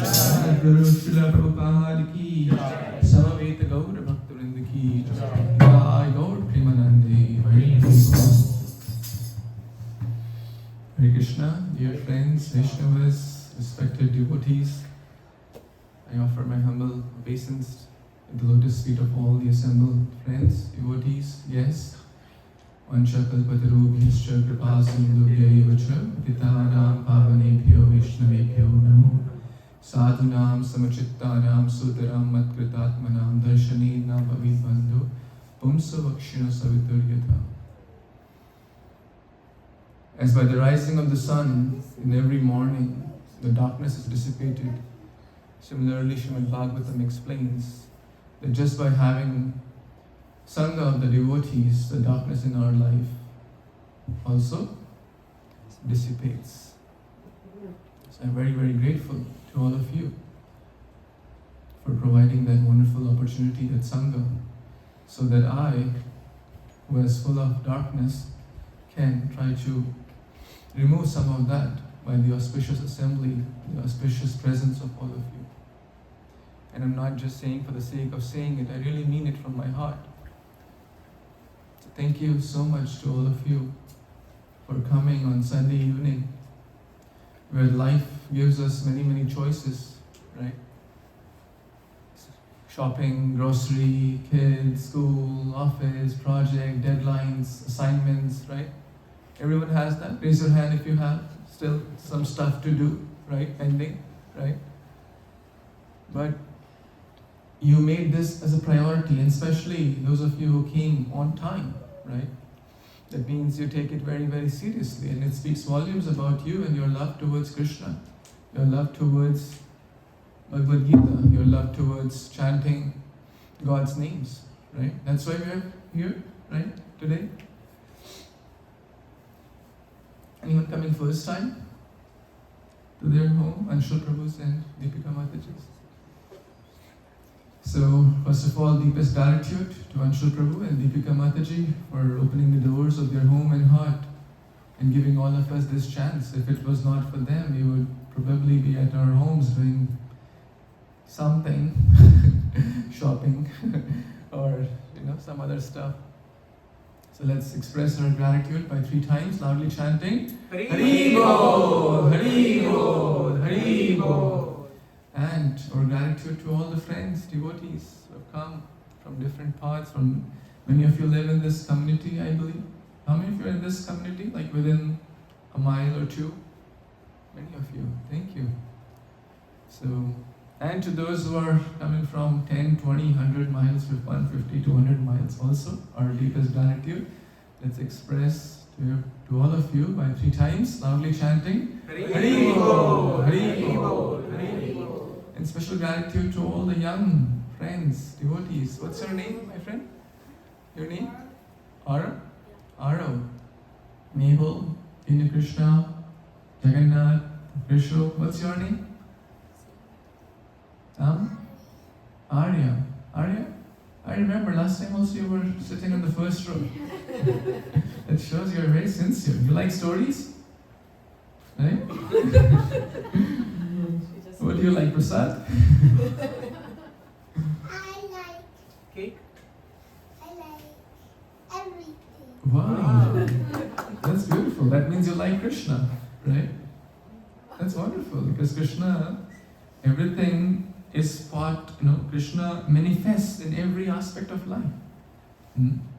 Guru Srila Prabhupada ki Samaveta Gaura Bhaktivinoda ki Jai Gaur Premanande Hari Hare Krishna, dear friends, Vaishnavas, respected devotees, I offer my humble obeisance at the lotus feet of all the assembled friends, devotees, guests. Vancha kalpatarubhyascha kripasindubhya cha patitanam pavanebhyo vaishnavebhyo namo sadhunam samachittanam sudaram matkritatmanam darshanenam avidbandhu pumsa vakshina savituryatha. As by the rising of the sun in every morning, the darkness is dissipated, similarly Srimad Bhagavatam explains that just by having Sangha of the devotees, the darkness in our life also dissipates. So I'm very, very grateful to all of you for providing that wonderful opportunity, that Sangha, so that I, who is full of darkness, can try to remove some of that by the auspicious assembly, the auspicious presence of all of you. And I'm not just saying for the sake of saying it, I really mean it from my heart. So thank you so much to all of you for coming on Sunday evening, where life gives us many, many choices, right? Shopping, grocery, kids, school, office, project, deadlines, assignments, right? Everyone has that. Raise your hand if you have still some stuff to do, right? Pending, right? But you made this as a priority, and especially those of you who came on time, right? That means you take it very, very seriously, and it speaks volumes about you and your love towards Krishna, your love towards Bhagavad Gita, your love towards chanting God's names, right? That's why we're here, right, today. Anyone coming first time to their home? Anshul Prabhu's and Deepika Mataji's. So, first of all, deepest gratitude to Anshul Prabhu and Deepika Mataji for opening the doors of their home and heart and giving all of us this chance. If it was not for them, we would probably be at our homes doing something, shopping, or some other stuff. So let's express our gratitude by 3 times, loudly chanting Hari Bol, Hari Bol, Hari Bol. And our gratitude to all the friends, devotees who have come from different parts. From many of you live in this community, I believe. How many of you are in this community, like within a mile or 2? Many of you. Thank you. So, and to those who are coming from 10, 20, 100 miles, 150, 200 miles also, our deepest gratitude. Let's express to all of you by 3 times, loudly chanting Hari Bol, Hari Bol, Hari Bol. And special gratitude to all the young friends, devotees. What's your name, my friend? Your name? Arav. Mehul, Indra Krishna, Jagannath, Rishu. What's your name? Arya. I remember last time also you were sitting on the first row. That shows you're very sincere. You like stories? Right? What do you like, Prasad? I like Cake? I like everything. Wow. That's beautiful. That means you like Krishna, right? That's wonderful because Krishna, everything is part, Krishna manifests in every aspect of life.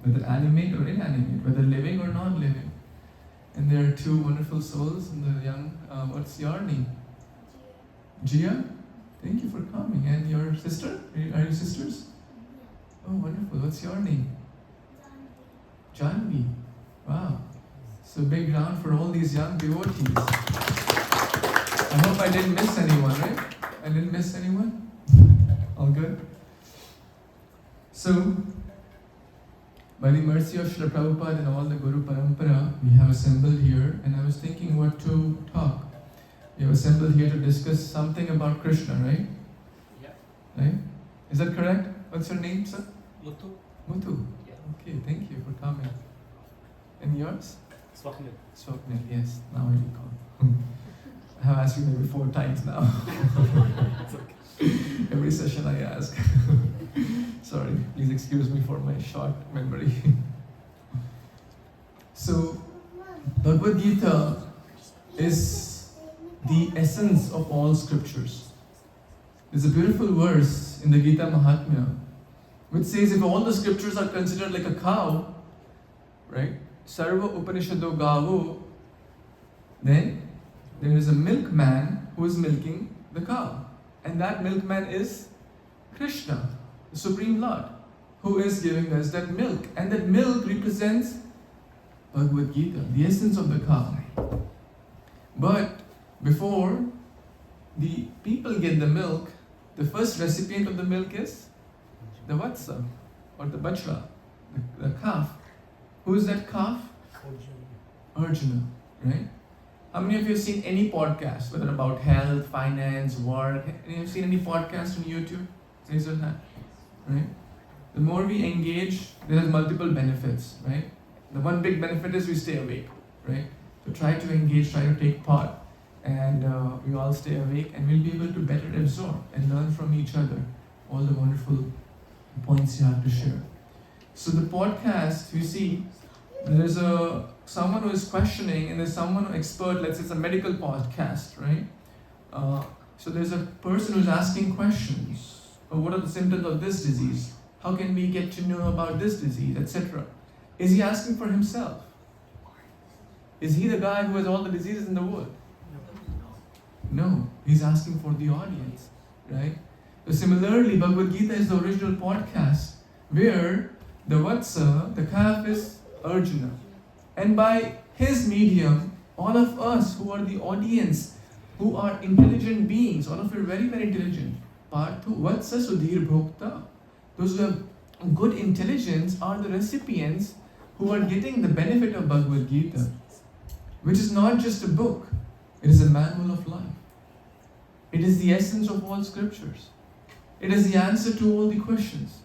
Whether animate or inanimate, whether living or not living. And there are 2 wonderful souls in the young, what's your name? Jia? Thank you for coming. And your sister? Are you sisters? Oh, wonderful. What's your name? Janvi. Wow. So big round for all these young devotees. I hope I didn't miss anyone, right? I didn't miss anyone? All good? So, by the mercy of Srila Prabhupada and all the Guru Parampara, we have assembled here, and I was thinking what to talk. We have assembled here to discuss something about Krishna, right? Yeah. Right? Is that correct? What's your name, sir? Muthu. Muthu. Yeah. Okay, thank you for coming. And yours? Swapnil. Swapnil, yes, now I recall. I have asked you maybe 4 times now. It's okay. Every session I ask. Sorry, please excuse me for my short memory. So, Bhagavad Gita is the essence of all scriptures. There's a beautiful verse in the Gita Mahatmya which says if all the scriptures are considered like a cow, right? Sarva Upanishado Gavo, then there is a milkman who is milking the cow. And that milkman is Krishna, the Supreme Lord, who is giving us that milk. And that milk represents Bhagavad Gita, the essence of the cow. But before the people get the milk, the first recipient of the milk is the Vatsa or the Bachra, the calf. Who is that calf? Arjuna, right? How many of you have seen any podcast, whether about health, finance, work? Any of you seen any podcast on YouTube? Raise your hand, right? The more we engage, there are multiple benefits, right? The one big benefit is we stay awake, right? So try to engage, try to take part, and we all stay awake, and we'll be able to better absorb and learn from each other all the wonderful points you have to share. So the podcast, you see, there's someone who is questioning, and there's someone who expert. Let's say it's a medical podcast, right? So there's a person who's asking questions. What are the symptoms of this disease? How can we get to know about this disease, etc.? Is he asking for himself? Is he the guy who has all the diseases in the world? No, he's asking for the audience, right? So similarly, Bhagavad Gita is the original podcast where the Vatsa, the calf, is Arjuna. And by his medium, all of us who are the audience, who are intelligent beings, all of you are very, very intelligent. Parthu Vatsa Sudhir Bhokta. Those who have good intelligence are the recipients who are getting the benefit of Bhagavad Gita, which is not just a book, it is a manual of life. It is the essence of all scriptures. It is the answer to all the questions.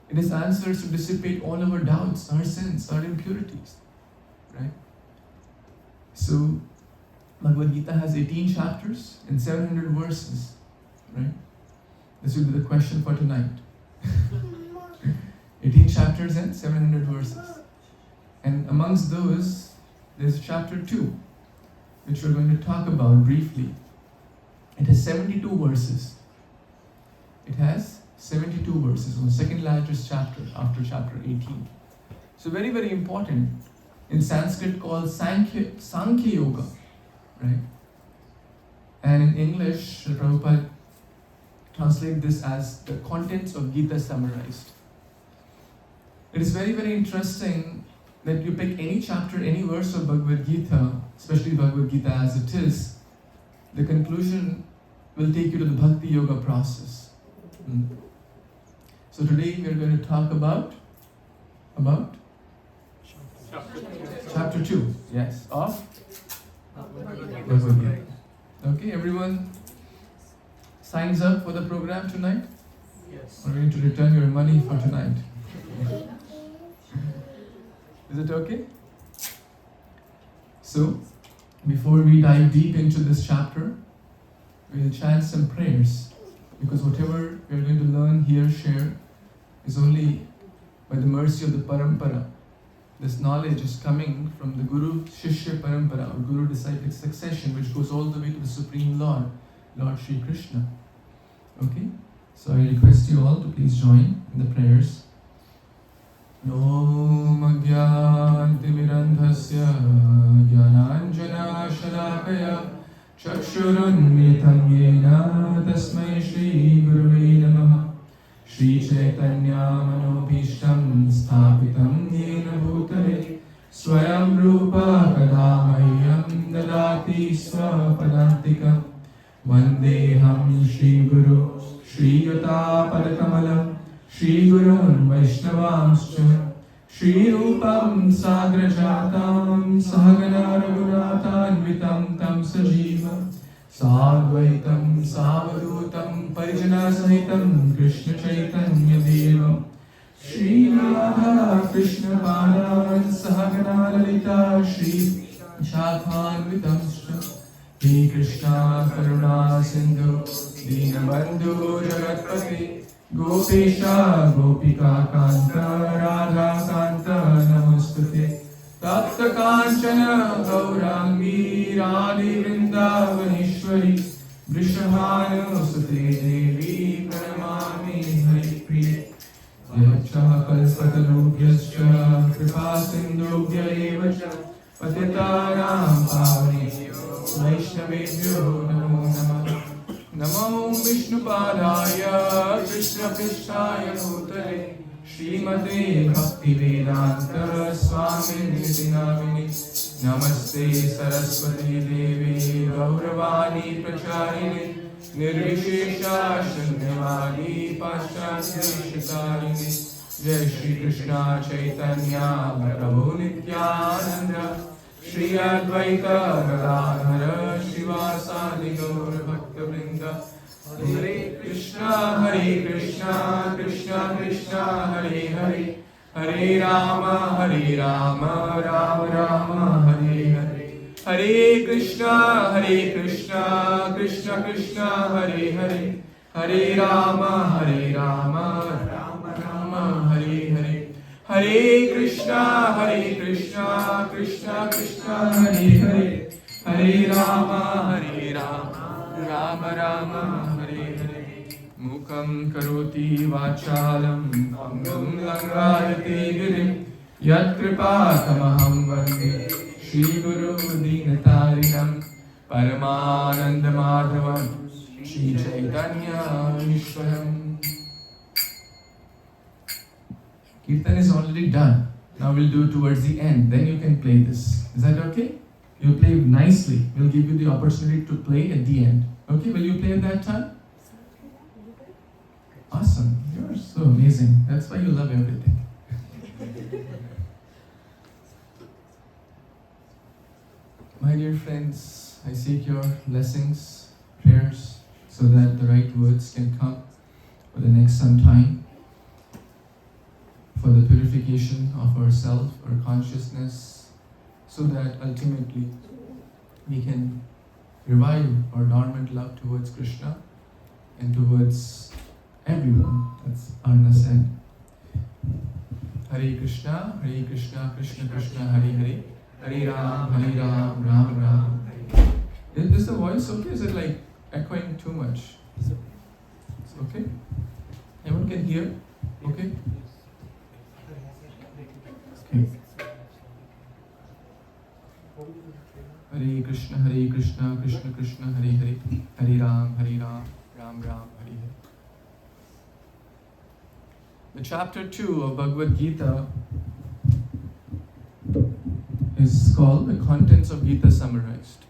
It is answers to dissipate all our doubts, our sins, our impurities. Right? So, Bhagavad Gita has 18 chapters and 700 verses. Right? This will be the question for tonight. 18 chapters and 700 verses. And amongst those, there's chapter 2, which we're going to talk about briefly. It has 72 verses. It has 72 verses, the second largest chapter after chapter 18. So very, very important. In Sanskrit called Sankhya Yoga, right? And in English, Prabhupada translate this as the contents of Gita summarized. It is very, very interesting that you pick any chapter, any verse of Bhagavad Gita, especially Bhagavad Gita as it is, the conclusion will take you to the Bhakti Yoga process. So today we are going to talk about chapter 2, yes, of Bhagavad Gita. Okay, everyone signs up for the program tonight? Yes. Or are you to return your money for tonight? Is it okay? So, before we dive deep into this chapter, we'll chant some prayers, because whatever we're going to learn here, share, is only by the mercy of the Parampara. This knowledge is coming from the Guru Shishya Parampara, or Guru Disciplic succession, which goes all the way to the Supreme Lord, Lord Shri Krishna. Okay? So I request you all to please join in the prayers. Om Agyantimirandhasya Gyananjana Shalakaya Chakshurunmitam Yena Tasmai Shri Gurave Namaha Shri Chaitanya Manobhishtam Sthapitam Yena Bhutale Swayam Rupa Kadamayyam Dadati Swapadantikam Vandeham Shri Guru Shri Yuta Padakamalam Shri Gurun Vaishnavamscha Shri Rupam Sagrajatam Sahagana Raghunatanvitam Tam Sajivam Sadvaitam Savadutam Parijana Sahitam Krishna Chaitanya Devam Shri Radha Krishna Padan Sahagana Lalita Shri Shakhanvitam Shra Shri Krishna Karuna Sindhu Dinabandhu Jagatpati Gopesha Gopika Kanta Radha Kanta Namostute Tapta Kanchana Gaurangi Radhi Vrindavanishwari Vrishabhanu Sute Devi Pranamami Hari Priya Yacha Kalpatarubhyascha Kripa Sindhubhya Evacha Patitanam Pavanebhyo Vaishnavebhyo Namo Namah Namo Vishnupadaya Krishna Prishthaya Bhutale Srimate Bhaktivedanta Swamini Namini Namaste Saraswati Devi Gauravani Pracharini Nirvishesha Shunyavadi Paschasya Jai Shri Krishna Chaitanya Prabhu Nityananda Shri Advaita Gadadhara Shivasadi Gaur Bhakta Vrinda Hare Krishna Krishna Krishna Hare Hare Hare Rama Rama Hare Hare Hare Krishna Krishna Krishna Hare Hare Hare Rama Rama Hare Hare Hare Krishna Krishna Krishna Hare Hare Hare Rama Rama Hare Hare Mukam karoti vachalam pangam langayate girim Yat kripa tamaham vande Shri Guru Dinatarinam Paramananda Madhavam Shri Chaitanya Ishwaram. Kirtan is already done. Now we'll do towards the end. Then you can play this. Is that okay? You play nicely. We'll give you the opportunity to play at the end. Okay, will you play at that time? Awesome. You're so amazing. That's why you love everything. My dear friends, I seek your blessings, prayers, so that the right words can come for the next some time, for the purification of ourself, our consciousness, so that ultimately we can revive our dormant love towards Krishna and towards everyone, as Arna said. Hare Krishna, Krishna Krishna, Hare Hare, Hare Ram, Ram Ram. Is the voice okay? Is it like echoing too much? It's okay? Everyone can hear? Okay? Okay. Hare Krishna, Krishna Krishna, Hare Hare, Hare Ram, Ram Ram, Hare Hare. The chapter 2 of Bhagavad Gita is called The Contents of Gita Summarized.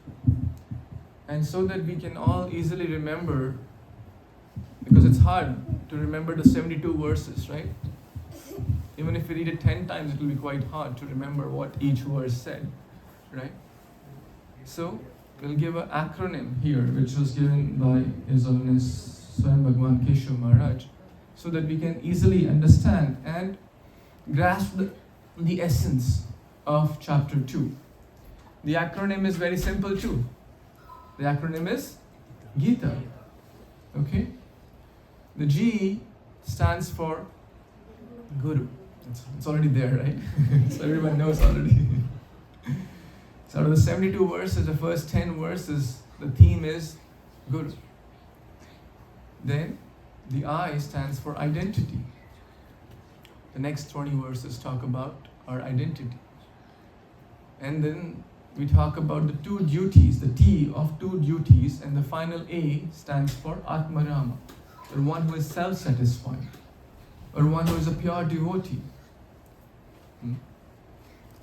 And so that we can all easily remember, because it's hard to remember the 72 verses, right? Even if we read it 10 times, it will be quite hard to remember what each verse said, right? So, we'll give an acronym here, which was given by His Holiness Swayam Bhagavan Keshav Maharaj, so that we can easily understand and grasp the essence of chapter 2. The acronym is very simple too. The acronym is Gita. Okay? The G stands for Guru. It's already there, right? So everyone knows already. So out of the 72 verses, the first 10 verses, the theme is Guru. Then the I stands for identity. The next 20 verses talk about our identity. And then we talk about the two duties, the T of two duties, and the final A stands for Atmarama, or one who is self-satisfied, or one who is a pure devotee.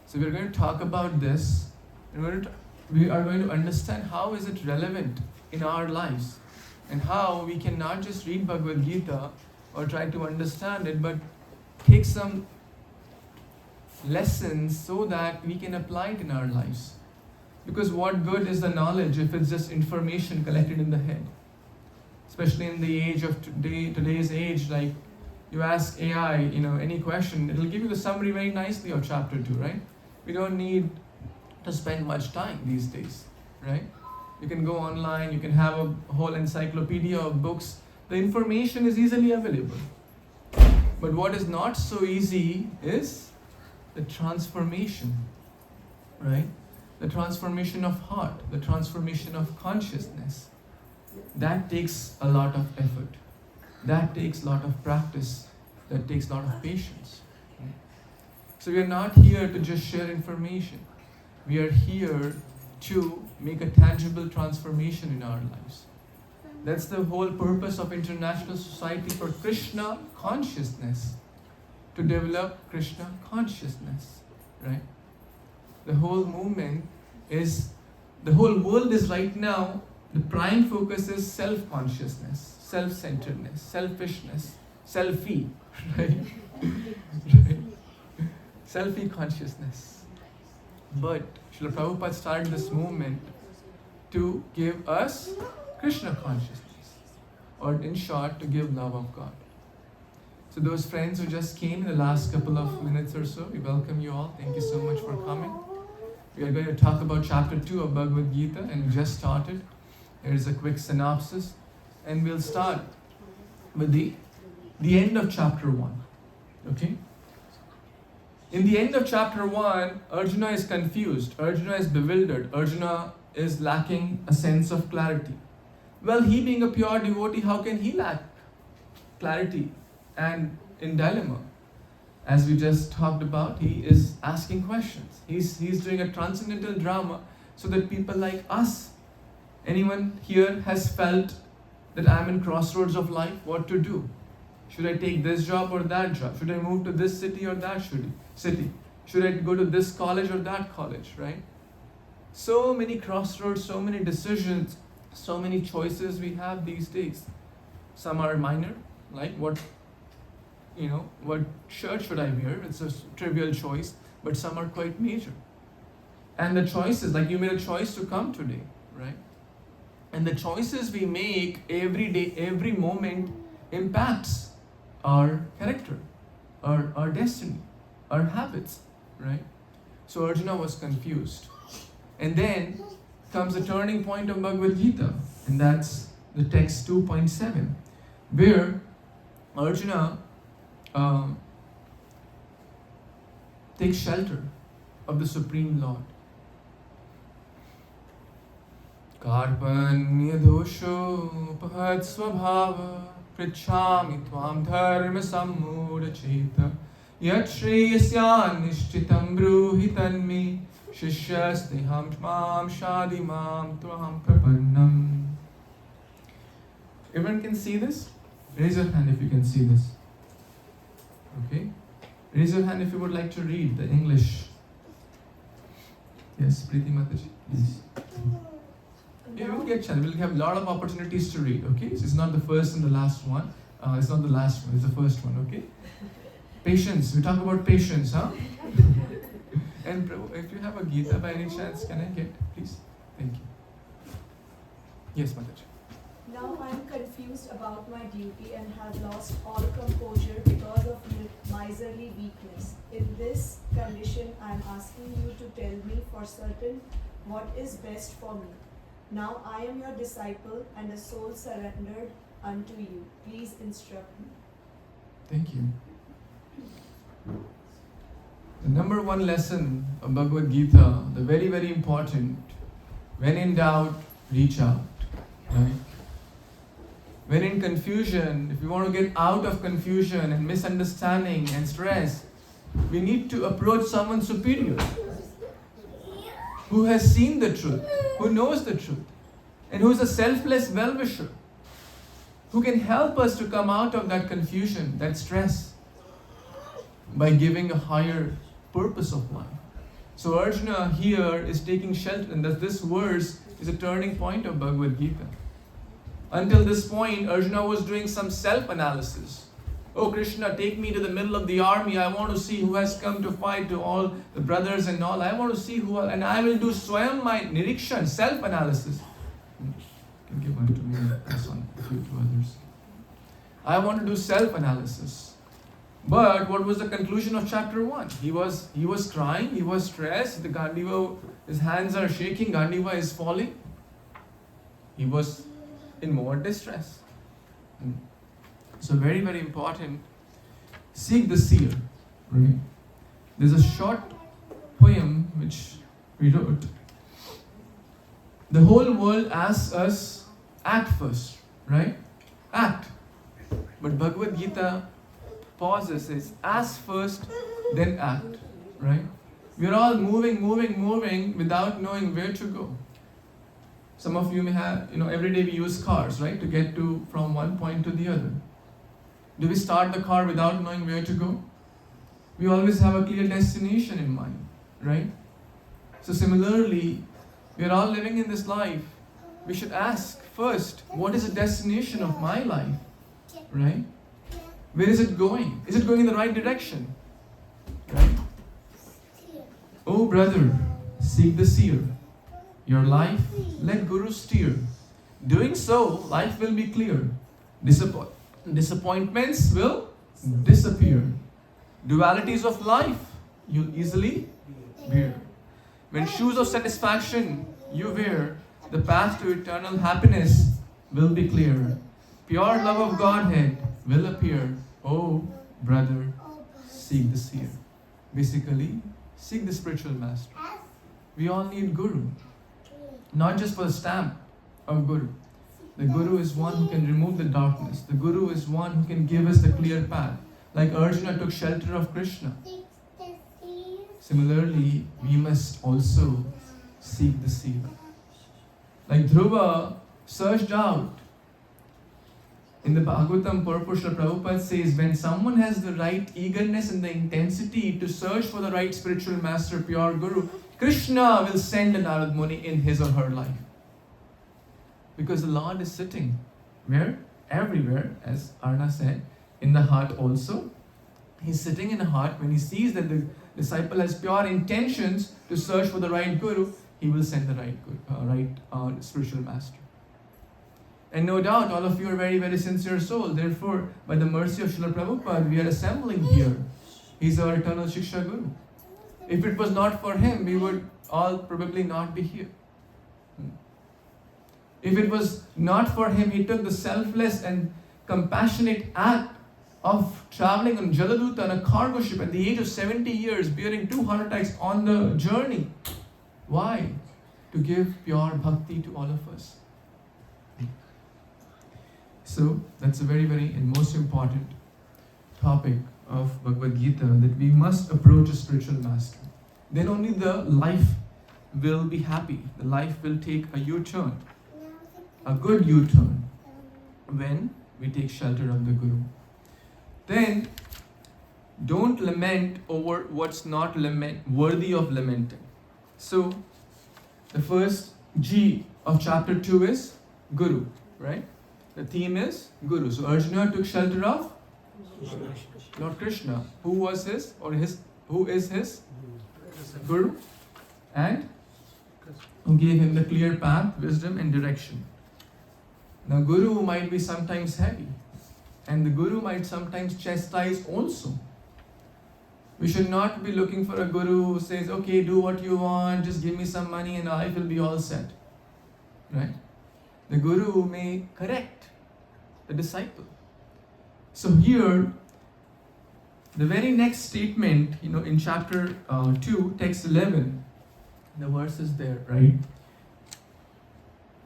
So we're going to talk about this, and we are going to understand how is it relevant in our lives, and how we can not just read Bhagavad Gita or try to understand it, but take some lessons so that we can apply it in our lives. Because what good is the knowledge if it's just information collected in the head? Especially in the age of today's age, like you ask AI, any question, it'll give you the summary very nicely of chapter 2, right? We don't need to spend much time these days, right? You can go online, you can have a whole encyclopedia of books. The information is easily available. But what is not so easy is the transformation, right? The transformation of heart, the transformation of consciousness. That takes a lot of effort. That takes a lot of practice. That takes a lot of patience. Right? So we are not here to just share information. We are here to make a tangible transformation in our lives. That's the whole purpose of International Society for Krishna Consciousness. To develop Krishna consciousness, right? The whole movement is, the whole world is right now, the prime focus is self-consciousness, self-centeredness, selfishness, selfie, right? Right? Selfie consciousness. But Srila Prabhupada started this movement to give us Krishna consciousness, or in short, to give love of God. So those friends who just came in the last couple of minutes or so, we welcome you all. Thank you so much for coming. We are going to talk about chapter 2 of Bhagavad Gita, and we just started. Here is a quick synopsis, and we'll start with the end of chapter 1. Okay? In the end of chapter 1, Arjuna is confused, Arjuna is bewildered, Arjuna is lacking a sense of clarity. Well, he being a pure devotee, how can he lack clarity and in dilemma? As we just talked about, he is asking questions. He's doing a transcendental drama so that people like us, anyone here has felt that I'm in crossroads of life, what to do? Should I take this job or that job? Should I move to this city or that city? Should I go to this college or that college, right? So many crossroads, so many decisions, so many choices we have these days. Some are minor, like what shirt should I wear? It's a trivial choice, but some are quite major. And the choices, like you made a choice to come today, right? And the choices we make every day, every moment impacts our character, our destiny, our habits, right? So Arjuna was confused. And then comes the turning point of Bhagavad Gita, and that's the text 2.7, where Arjuna takes shelter of the Supreme Lord. Karpanya dosho pahat svabhava prichhami tvam dharma sammudha cheta yat shreyasya nishchitam bruhi tanmi shishyasteham mam shadimam tvaham prapannam. Everyone can see this? Raise your hand if you can see this. Okay? Raise your hand if you would like to read the English. Yes, Preeti Mataji. Yes. You will get chance. We'll have a lot of opportunities to read, okay? So it's not the first and the last one. It's not the last one, it's the first one, okay? Patience. We talk about patience, huh? And if you have a Gita by any chance, can I get, please? Thank you. Yes, Mataji. Now I am confused about my duty and have lost all composure because of miserly weakness. In this condition, I am asking you to tell me for certain what is best for me. Now I am your disciple and a soul surrendered unto you. Please instruct me. Thank you. The number one lesson of Bhagavad Gita, the very, very important, when in doubt, reach out. Right? When in confusion, if we want to get out of confusion and misunderstanding and stress, we need to approach someone superior who has seen the truth, who knows the truth, and who is a selfless well-wisher, who can help us to come out of that confusion, that stress, by giving a higher purpose of life. So Arjuna here is taking shelter, and that this verse is a turning point of Bhagavad Gita. Until this point, Arjuna was doing some self-analysis. Oh Krishna, take me to the middle of the army. I want to see who has come to fight, to all the brothers and all. I want to see who, and I will do swayam, my nirikshan, self-analysis. You can give one to me and pass on a few to others. I want to do self-analysis. But what was the conclusion of chapter 1? He was crying, he was stressed, the Gandiva, his hands are shaking, Gandiva is falling. he was in more distress. So very, very important, seek the seer, right? There's a short poem which we wrote. The whole world asks us, act first, right? Act. But Bhagavad Gita pauses, says, ask first, then act, right? We're all moving without knowing where to go. Some of you may have, every day we use cars, right? To get from one point to the other. Do we start the car without knowing where to go? We always have a clear destination in mind, right? So similarly, we are all living in this life. We should ask first, what is the destination of my life, right? Where is it going? Is it going in the right direction, right? Oh brother, seek the seer. Your life, let Guru steer. Doing so, life will be clear. Disappointments will disappear. Dualities of life, you'll easily bear. When shoes of satisfaction you wear, the path to eternal happiness will be clear. Pure love of Godhead will appear. Oh, brother, seek the seer. Basically, seek the spiritual master. We all need Guru. Not just for the stamp of Guru. The Guru is one who can remove the darkness. The Guru is one who can give us the clear path. Like Arjuna took shelter of Krishna. Similarly, we must also seek the seer. Like Dhruva searched out. In the Bhagavatam, Purusha Prabhupada says, when someone has the right eagerness and the intensity to search for the right spiritual master, pure Guru, Krishna will send a Narad Muni in his or her life. Because the Lord is sitting where? Everywhere, as Arna said, in the heart also. He's sitting in the heart. When he sees that the disciple has pure intentions to search for the right Guru, he will send the right spiritual master. And no doubt, all of you are very, very sincere soul. Therefore, by the mercy of Srila Prabhupada, we are assembling here. He's our eternal Shiksha Guru. If it was not for him, we would all probably not be here. If it was not for him, he took the selfless and compassionate act of traveling on Jaladuta on a cargo ship at the age of 70 years, bearing 2 heart attacks on the journey. Why? To give pure bhakti to all of us. So, that's a very, very and most important topic of Bhagavad Gita, that we must approach a spiritual master. Then only the life will be happy. The life will take a U-turn. A good U-turn when we take shelter of the Guru. Then, don't lament over what's not worthy of lamenting. So, the first G of chapter 2 is Guru, right? The theme is Guru. So, Arjuna took shelter of Lord Krishna. Who is his Guru? And who gave him the clear path, wisdom and direction. Now, Guru might be sometimes heavy, and the Guru might sometimes chastise also. We should not be looking for a Guru who says, okay, do what you want, just give me some money and life will be all set. Right? The Guru may correct the disciple. So here, the very next statement, in chapter 2, text 11, the verse is there, right?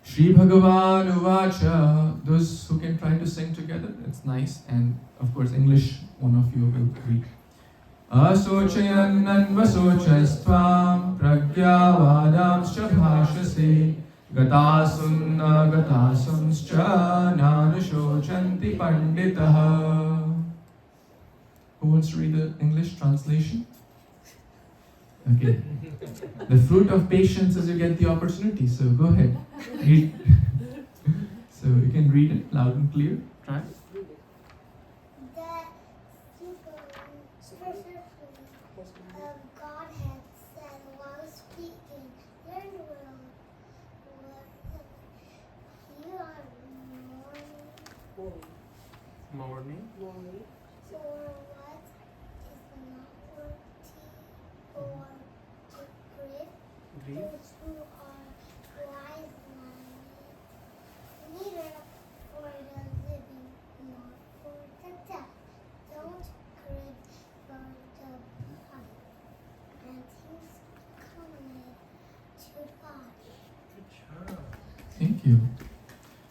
Shri Bhagavan Uvacha. Those who can try to sing together, that's nice. And of course, English, one of you will read. Asochayan anvasochastvam pragyavadamscha bhashase gatasunna gatasamscha nanushochanti panditaha. Who wants to read the English translation? Okay. The fruit of patience is you get the opportunity, so go ahead. Read. So you can read it loud and clear. Try. Godhead said while speaking, learn well what you are Morning. or what is not worthy or to grieve. Those who are wise minded you.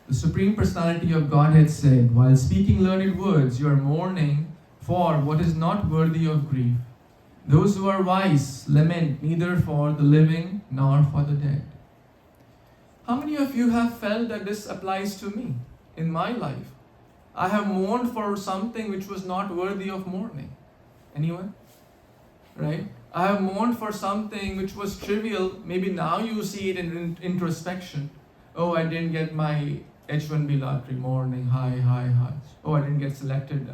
The Supreme Personality of Godhead said, while speaking learned words, you are mourning for what is not worthy of grief. Those who are wise lament neither for the living nor for the dead. How many of you have felt that this applies to me in my life? I have mourned for something which was not worthy of mourning. Anyone? Right? I have mourned for something which was trivial. Maybe now you see it in introspection. Oh, I didn't get my H1B lottery, mourning, high. Oh, I didn't get selected.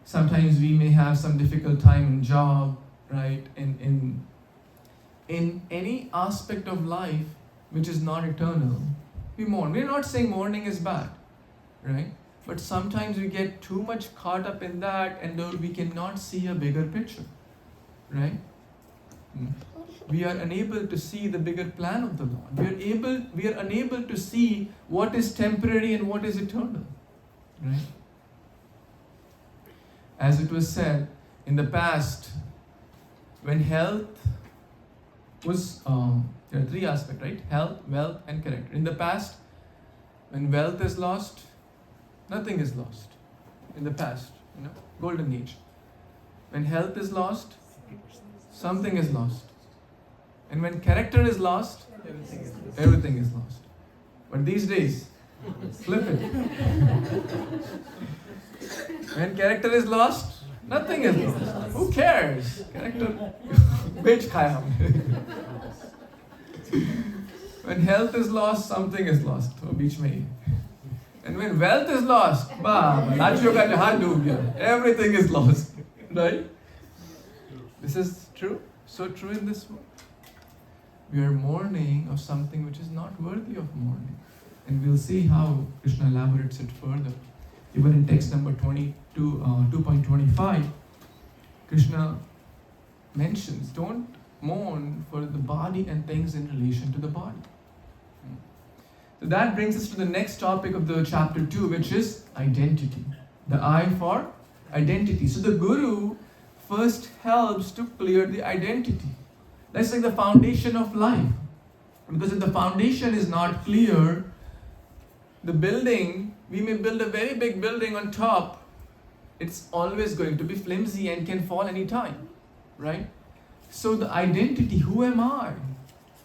Sometimes we may have some difficult time in job, right? In any aspect of life which is not eternal, we mourn. We're not saying mourning is bad, right? But sometimes we get too much caught up in that and we cannot see a bigger picture, right? We are unable to see the bigger plan of the Lord. We are unable to see what is temporary and what is eternal, right? As it was said, in the past, when health was, there are three aspects, right? Health, wealth, and character. In the past, when wealth is lost, nothing is lost. In the past, golden age. When health is lost, something is lost. And when character is lost, everything is lost. But these days, flip it. When character is lost, nothing is lost. Who cares? Character, bitch khaya humne. When health is lost, something is lost. Oh, beach mein hi. And when wealth is lost, everything is lost. Right? This is true. So true in this world. We are mourning of something which is not worthy of mourning. And we'll see how Krishna elaborates it further. Even in text number 2.25, Krishna mentions, don't mourn for the body and things in relation to the body. So that brings us to the next topic of the chapter 2, which is identity. The I for identity. So the Guru first helps to clear the identity. That's like the foundation of life. Because if the foundation is not clear, the building, we may build a very big building on top, it's always going to be flimsy and can fall anytime, right? So the identity, who am I?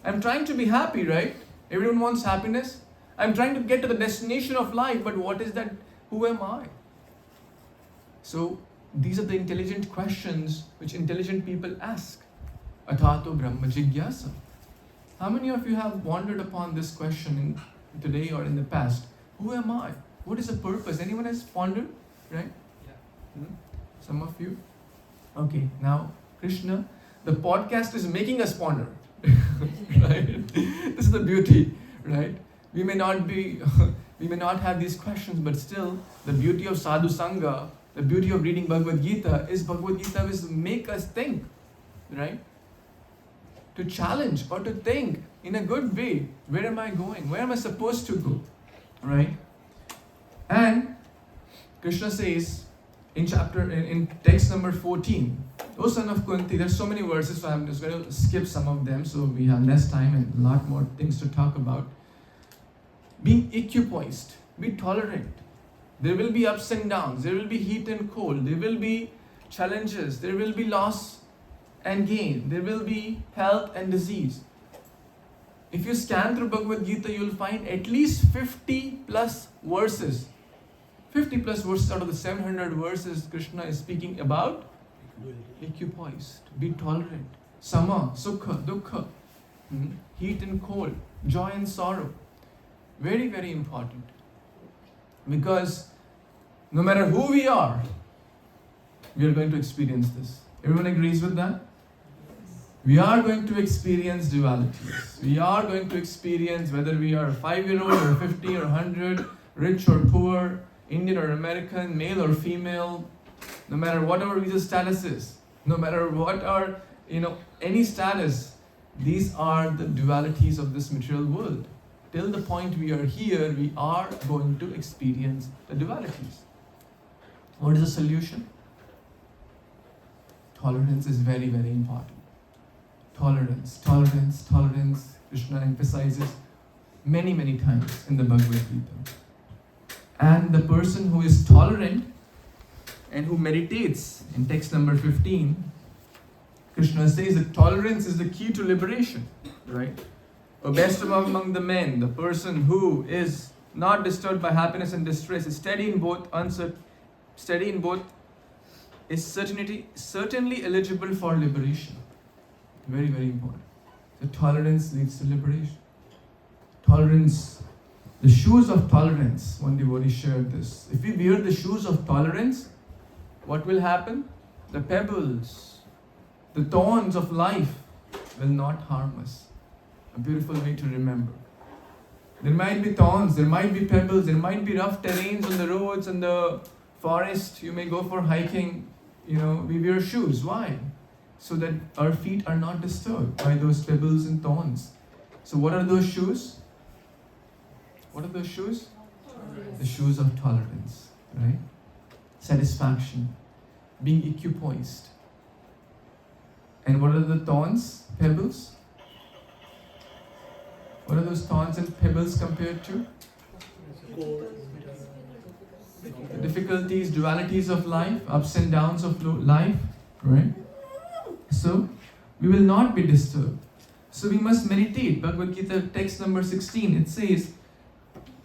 I'm trying to be happy, right? Everyone wants happiness. I'm trying to get to the destination of life, but what is that? Who am I? So these are the intelligent questions which intelligent people ask. Atato Brahma Jigyasa. How many of you have wandered upon this question today or in the past? Who am I? What is the purpose? Anyone has pondered? Right? Yeah. Some of you? Okay, now Krishna, the podcast is making us ponder. Right? This is the beauty, right? We may not have these questions, but still the beauty of Sadhu Sangha, the beauty of reading Bhagavad Gita is make us think, right? To challenge or to think in a good way. Where am I going? Where am I supposed to go? Right? And Krishna says in text number 14, O son of Kunti, there's so many verses, so I'm just going to skip some of them so we have less time and a lot more things to talk about. Being equipoised, be tolerant. There will be ups and downs, there will be heat and cold, there will be challenges, there will be loss and gain, there will be health and disease. If you scan through Bhagavad Gita, you will find at least 50 plus verses. 50 plus verses out of the 700 verses Krishna is speaking about equipoised, be tolerant. Sama, sukha, dukkha, heat and cold, joy and sorrow. Very, very important. Because no matter who we are going to experience this. Everyone agrees with that? We are going to experience dualities. We are going to experience whether we are a 5-year-old or 50 or 100, rich or poor, Indian or American, male or female, no matter what our visa status is, no matter what our, any status, these are the dualities of this material world. Till the point we are here, we are going to experience the dualities. What is the solution? Tolerance is very, very important. Tolerance, tolerance, tolerance. Krishna emphasizes many, many times in the Bhagavad Gita. And the person who is tolerant and who meditates, in text number 15, Krishna says that tolerance is the key to liberation, right? O best among the men, the person who is not disturbed by happiness and distress, is steady in both, is certainly eligible for liberation. Very, very important. So tolerance leads to liberation. Tolerance, the shoes of tolerance. One devotee shared this. If we wear the shoes of tolerance, what will happen? The pebbles, the thorns of life will not harm us. A beautiful way to remember. There might be thorns, there might be pebbles, there might be rough terrains on the roads and the forest. You may go for hiking. We wear shoes. Why? So that our feet are not disturbed by those pebbles and thorns. So what are those shoes? What are those shoes? The shoes of tolerance, right? Satisfaction, being equipoised. And what are the thorns, pebbles? What are those thorns and pebbles compared to? The difficulties, dualities of life, ups and downs of life, right? So, we will not be disturbed. So we must meditate. Bhagavad Gita text number 16, it says,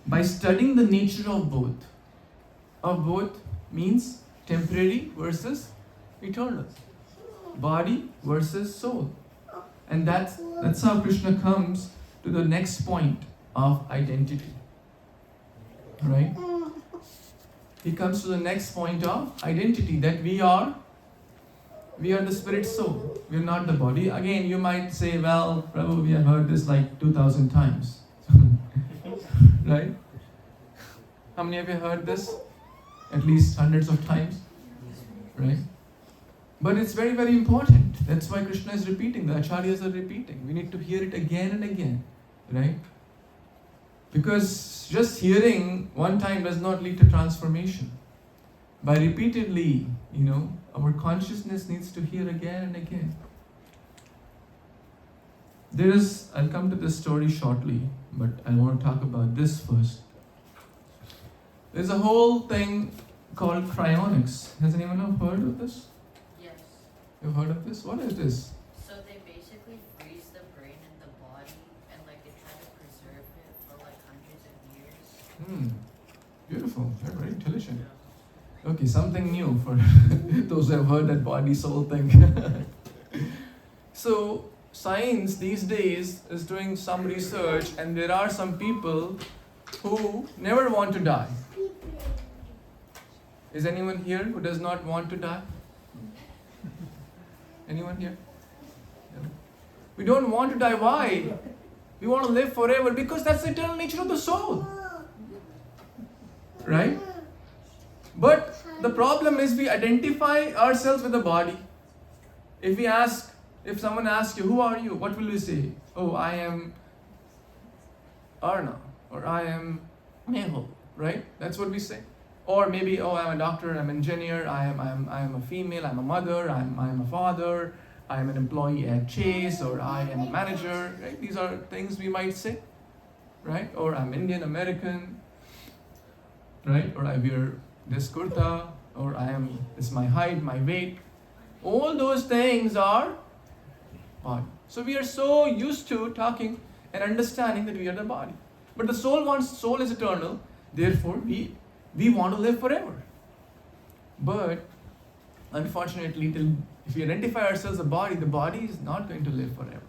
by studying the nature of both means temporary versus eternal, body versus soul. And that's how Krishna comes to the next point of identity, right? He comes to the next point of identity, that we are the spirit soul. We are not the body. Again, you might say, well, Prabhu, we have heard this like 2,000 times. Right? How many of you heard this? At least hundreds of times. Right? But it's very, very important. That's why Krishna is repeating. The acharyas are repeating. We need to hear it again and again. Right? Because just hearing one time does not lead to transformation. By repeatedly, our consciousness needs to hear again and again. I'll come to this story shortly, but I want to talk about this first. There's a whole thing called cryonics. Has anyone heard of this? Yes. You've heard of this? What is this? So they basically freeze the brain and the body and they try to preserve it for hundreds of years. Beautiful. You're very intelligent. Okay, something new for those who have heard that body-soul thing. So, science these days is doing some research, and there are some people who never want to die. Is anyone here who does not want to die? Anyone here? Yeah. We don't want to die. Why? We want to live forever because that's the eternal nature of the soul. Right? But the problem is we identify ourselves with the body. If someone asks you, who are you? What will you say? Oh, I am Arna, or I am Mehul, right? That's what we say. Or maybe, oh, I'm a doctor, I'm an engineer, I am a female, I'm a mother, I'm a father, I am an employee at Chase, or I am a manager, right? These are things we might say, right? Or I'm Indian American, right? Or I wear this kurta, or this is my height, my weight. All those things are body. So we are so used to talking and understanding that we are the body. But the soul is eternal, therefore we want to live forever. But unfortunately, if we identify ourselves as the body is not going to live forever.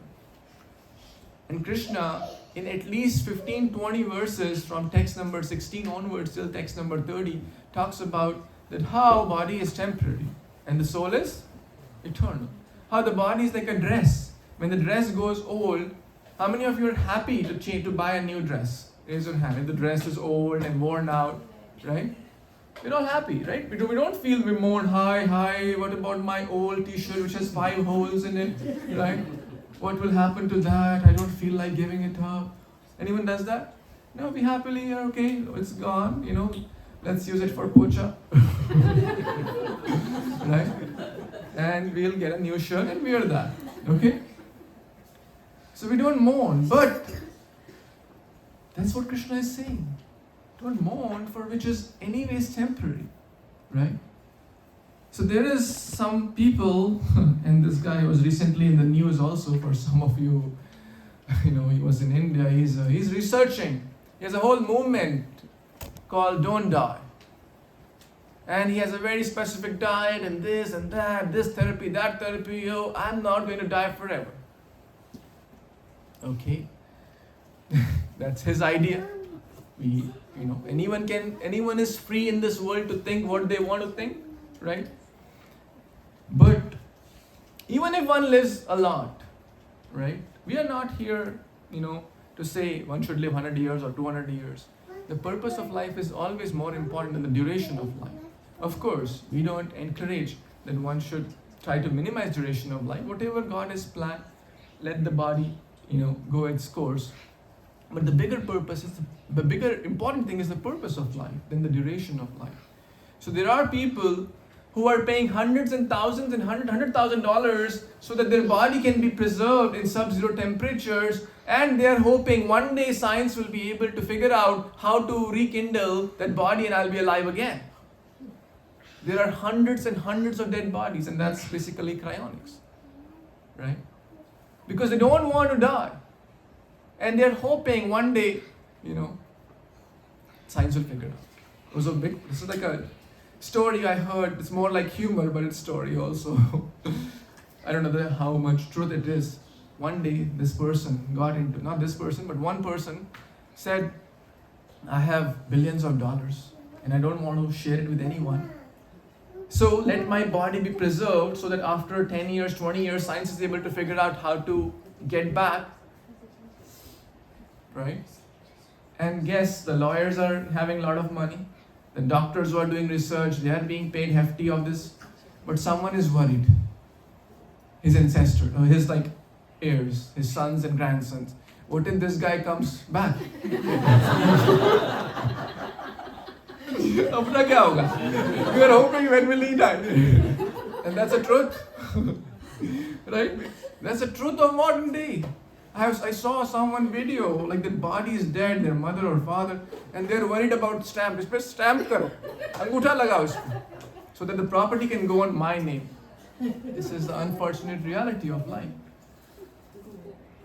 And Krishna, in at least 15-20 verses from text number 16 onwards till text number 30, talks about that how body is temporary and the soul is eternal. How the body is like a dress. When the dress goes old, how many of you are happy to buy a new dress? Raise your hand. If the dress is old and worn out, right? We're all happy, right? We don't feel we mourn, hi, what about my old t-shirt which has 5 holes in it, right? What will happen to that? I don't feel like giving it up. Anyone does that? No, we happily are okay, it's gone, let's use it for puja. Right? And we'll get a new shirt and wear that, okay? So we don't mourn, but that's what Krishna is saying. Don't mourn for which is anyways temporary, right? So there is some people, and this guy was recently in the news also for some of you, he was in India, he's researching. He has a whole movement called Don't Die. And he has a very specific diet and this and that, this therapy, that therapy. I'm not going to die forever. Okay. That's his idea. Anyone is free in this world to think what they want to think, right? But even if one lives a lot, right? We are not here, to say one should live 100 years or 200 years. The purpose of life is always more important than the duration of life. Of course, we don't encourage that one should try to minimize duration of life. Whatever God has planned, let the body, go its course. But the bigger purpose is, the bigger important thing is the purpose of life than the duration of life. So there are people who are paying hundreds and thousands and $100,000 so that their body can be preserved in sub-zero temperatures, and they are hoping one day science will be able to figure out how to rekindle that body and I'll be alive again. There are hundreds and hundreds of dead bodies, and that's basically cryonics, right? Because they don't want to die. And they're hoping one day, science will figure it out. This is like a story I heard. It's more like humor, but it's story also. I don't know how much truth it is. One day, this person got into, not this person, but one person said, I have billions of dollars and I don't want to share it with anyone. So let my body be preserved so that after 10 years, 20 years, science is able to figure out how to get back. Right? And guess, the lawyers are having a lot of money. The doctors who are doing research, they are being paid hefty of this. But someone is worried. His ancestor, or his heirs, his sons and grandsons. What if this guy comes back? Apna kya hoga? You are hoping when will he die? And that's the truth. Right? That's the truth of modern day. I saw someone video, like the body is dead, their mother or father, and they're worried about stamp. Is pe stamp karo. Angutha lagao isko. So that the property can go on my name. This is the unfortunate reality of life.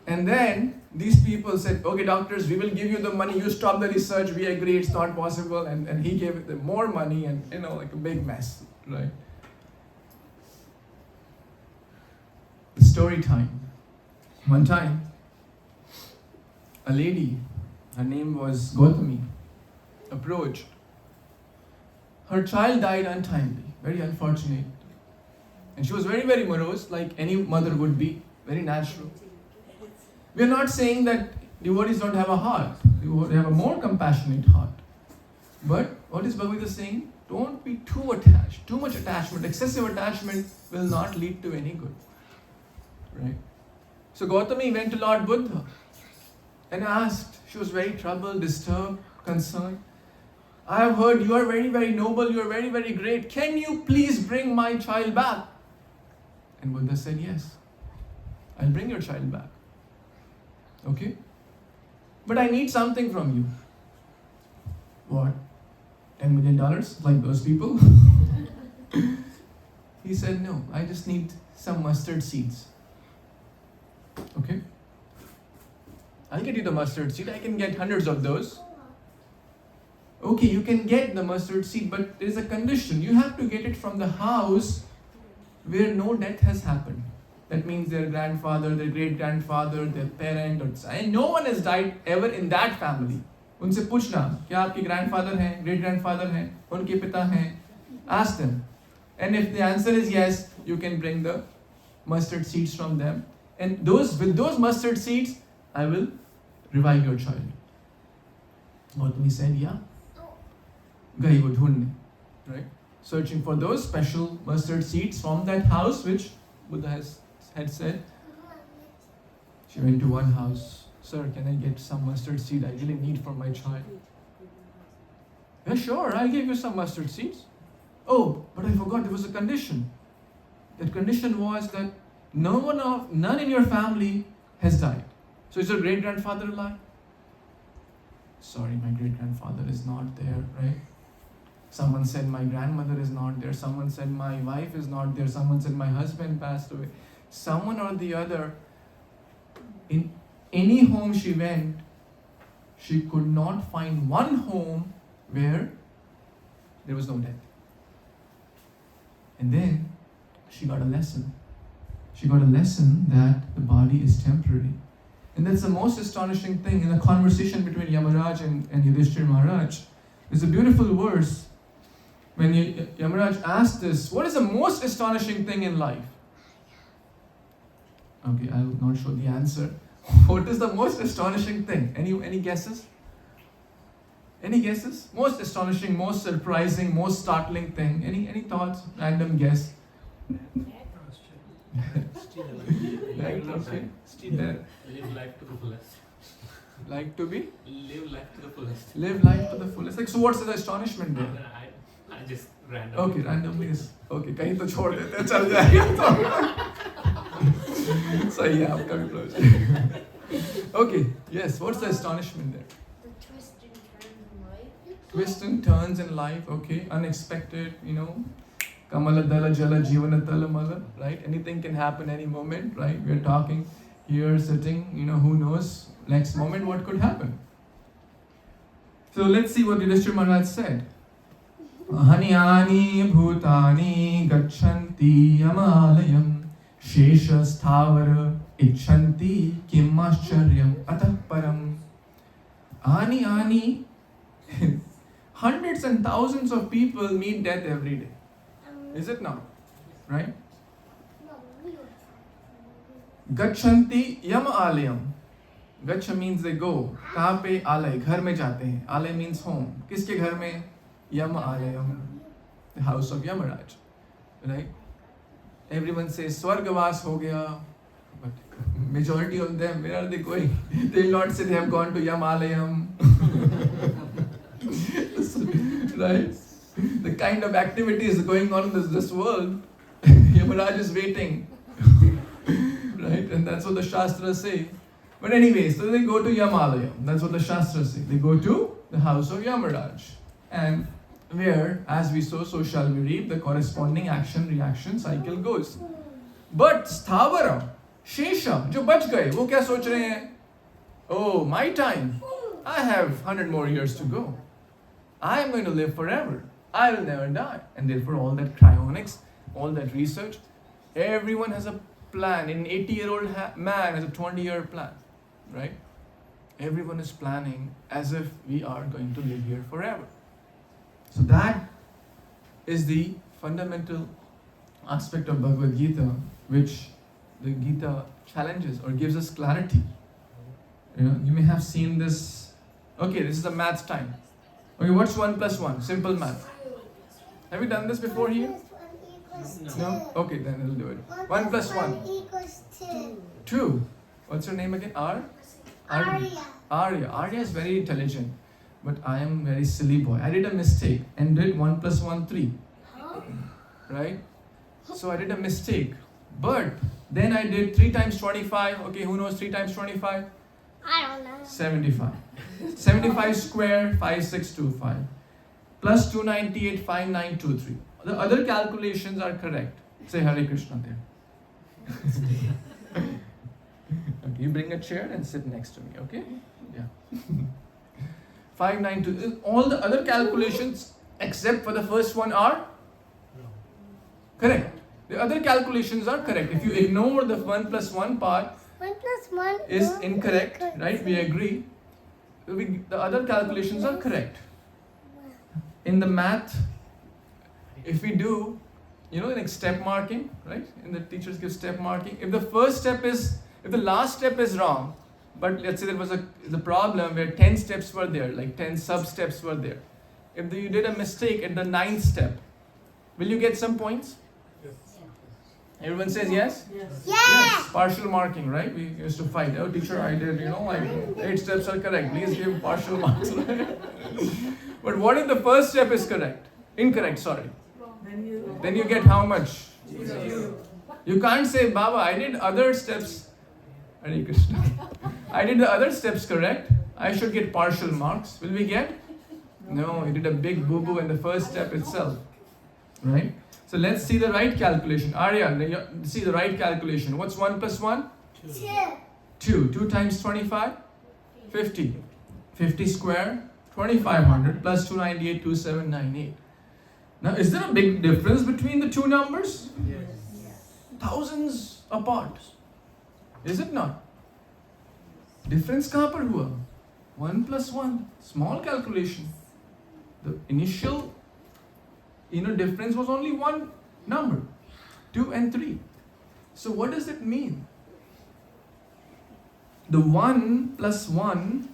And then these people said, okay doctors, we will give you the money, you stop the research, we agree it's not possible, and he gave them more money, and like a big mess, right? Story time. One time, a lady, her name was Gautami, approached. Her child died untimely, very unfortunate. And she was very, very morose, like any mother would be, very natural. We are not saying that devotees don't have a heart. They have a more compassionate heart. But what is Bhagavad saying? Don't be too attached. Too much attachment, excessive attachment will not lead to any good. Right? So Gautami went to Lord Buddha and asked. She was very troubled, disturbed, concerned. I have heard you are very, very noble, you are very, very great. Can you please bring my child back? And Buddha said, yes, I'll bring your child back. Okay? But I need something from you. What? $10 million? Like those people? He said, no, I just need some mustard seeds. Okay? I'll get you the mustard seed. I can get hundreds of those. Okay, you can get the mustard seed, but there is a condition. You have to get it from the house where no death has happened. That means their grandfather, their great-grandfather, their parent, and no one has died ever in that family. उनसे पूछना क्या आपके grandfather हैं, great-grandfather हैं, उनके पिता हैं? Ask them. And if the answer is yes, you can bring the mustard seeds from them. And with those mustard seeds, I will revive your child. Gautami said, yeah. Gayi wo dhoondne, right? Searching for those special mustard seeds from that house which Buddha had said. She went to one house. Sir, can I get some mustard seed I really need for my child? Yeah, sure, I'll give you some mustard seeds. Oh, but I forgot there was a condition. That condition was that none in your family has died. So is your great-grandfather alive? Sorry, my great-grandfather is not there, right? Someone said my grandmother is not there. Someone said my wife is not there. Someone said my husband passed away. Someone or the other, in any home she went, she could not find one home where there was no death. And then she got a lesson. She got a lesson that the body is temporary. And that's the most astonishing thing in the conversation between Yamaraj and Yudhishthira Maharaj. There's a beautiful verse when Yamaraj asked this, what is the most astonishing thing in life? Okay, I will not show the answer. What is the most astonishing thing? Any guesses? Any guesses? Most astonishing, most surprising, most startling thing. Any thoughts? Random guess. Right, okay. Live life to the fullest. Like to be? Live life to the fullest. Live life to the fullest. Like, so what's the astonishment there? I just randomly. Okay, randomly is okay. कहीं तो छोड़ देते हैं, चल जाएगा तो सही है आपका भी project. Okay, yes. What's the astonishment there? The twists and turns in life. Twists and turns in life. Okay, unexpected. Kamala dala jala jivana tala mala. Right? Anything can happen any moment. Right? We're talking here, sitting. Who knows? Next moment, what could happen? So let's see what Yudhishthira Maharaj said. Hani bhutani gachanti yamalayam shesha sthavara icchanti kimascharyam atah param. Ani hundreds and thousands of people meet death every day. Is it not? Right? No, we Gachanti yam alayam. Gacha means they go. कहाँ पे आलय? घर में जाते हैं. आलय means home. किसके घर में? Yam alayam. The house of Yamaraj. Right? Everyone says Swargavas ho gaya. But majority of them, where are they going? They will not say they have gone to Yam alayam. Right? The kind of activities going on in this world, Yamaraj is waiting. Right? And that's what the Shastras say. But anyway, so they go to Yamalayam. That's what the Shastras say. They go to the house of Yamaraj. And where, as we sow, so shall we reap, the corresponding action-reaction cycle goes. But Sthavara, Shesha, जो बच गए, वो क्या सोच रहे हैं? Oh, my time. I have 100 more years to go. I am going to live forever. I will never die. And therefore all that cryonics, all that research, everyone has a plan. An 80-year-old man has a 20-year plan. Right? Everyone is planning as if we are going to live here forever. So that is the fundamental aspect of Bhagavad Gita, which the Gita challenges or gives us clarity. You may have seen this. Okay, this is the math time. Okay, what's 1 plus 1? Simple math. Have you done this before here? 1 equals 2. No? Okay, then we'll do it. 1 plus 1. equals 2. 2. What's your name again? Arya. Arya is very intelligent, but I am very silly boy. I did a mistake and did 1 plus 1, 3. Right? So I did a mistake. But then I did 3 times 25. Okay, who knows 3 times 25? I don't know. 75. 75 square, 5625. Plus 298, 5923. The other calculations are correct. Say Hare Krishna there. Okay, you bring a chair and sit next to me, okay? Yeah. 592. All the other calculations except for the first one are correct. The other calculations are correct. If you ignore the 1 plus 1 part 1 plus 1 is incorrect, right? We agree. The other calculations are correct. In the math, if we do, like step marking, right? And the teachers give step marking. If the last step is wrong, but let's say there was the problem where 10 steps were there, like 10 sub-steps were there. If you did a mistake at the 9th step, will you get some points? Yes. Everyone says yes? Yes. Partial marking, right? We used to fight. Oh, teacher, I did, like 8 steps are correct. Please give partial marks, right? But what if the first step is correct? Incorrect, sorry. Then you get how much? 0. You can't say, Baba, I did other steps. Hare Krishna. I did the other steps correct. I should get partial marks. Will we get? No, you did a big boo-boo in the first step itself. Right? So let's see the right calculation. Arya, see the right calculation. What's 1 plus 1? 2. 2 times 25? 50. 50 square? 2500 plus 298, 2798. Now, is there a big difference between the two numbers? Yes. Thousands apart. Is it not? Difference kahan par hua? 1 plus 1. Small calculation. The initial difference was only one number. 2 and 3. So what does it mean? The 1 plus 1,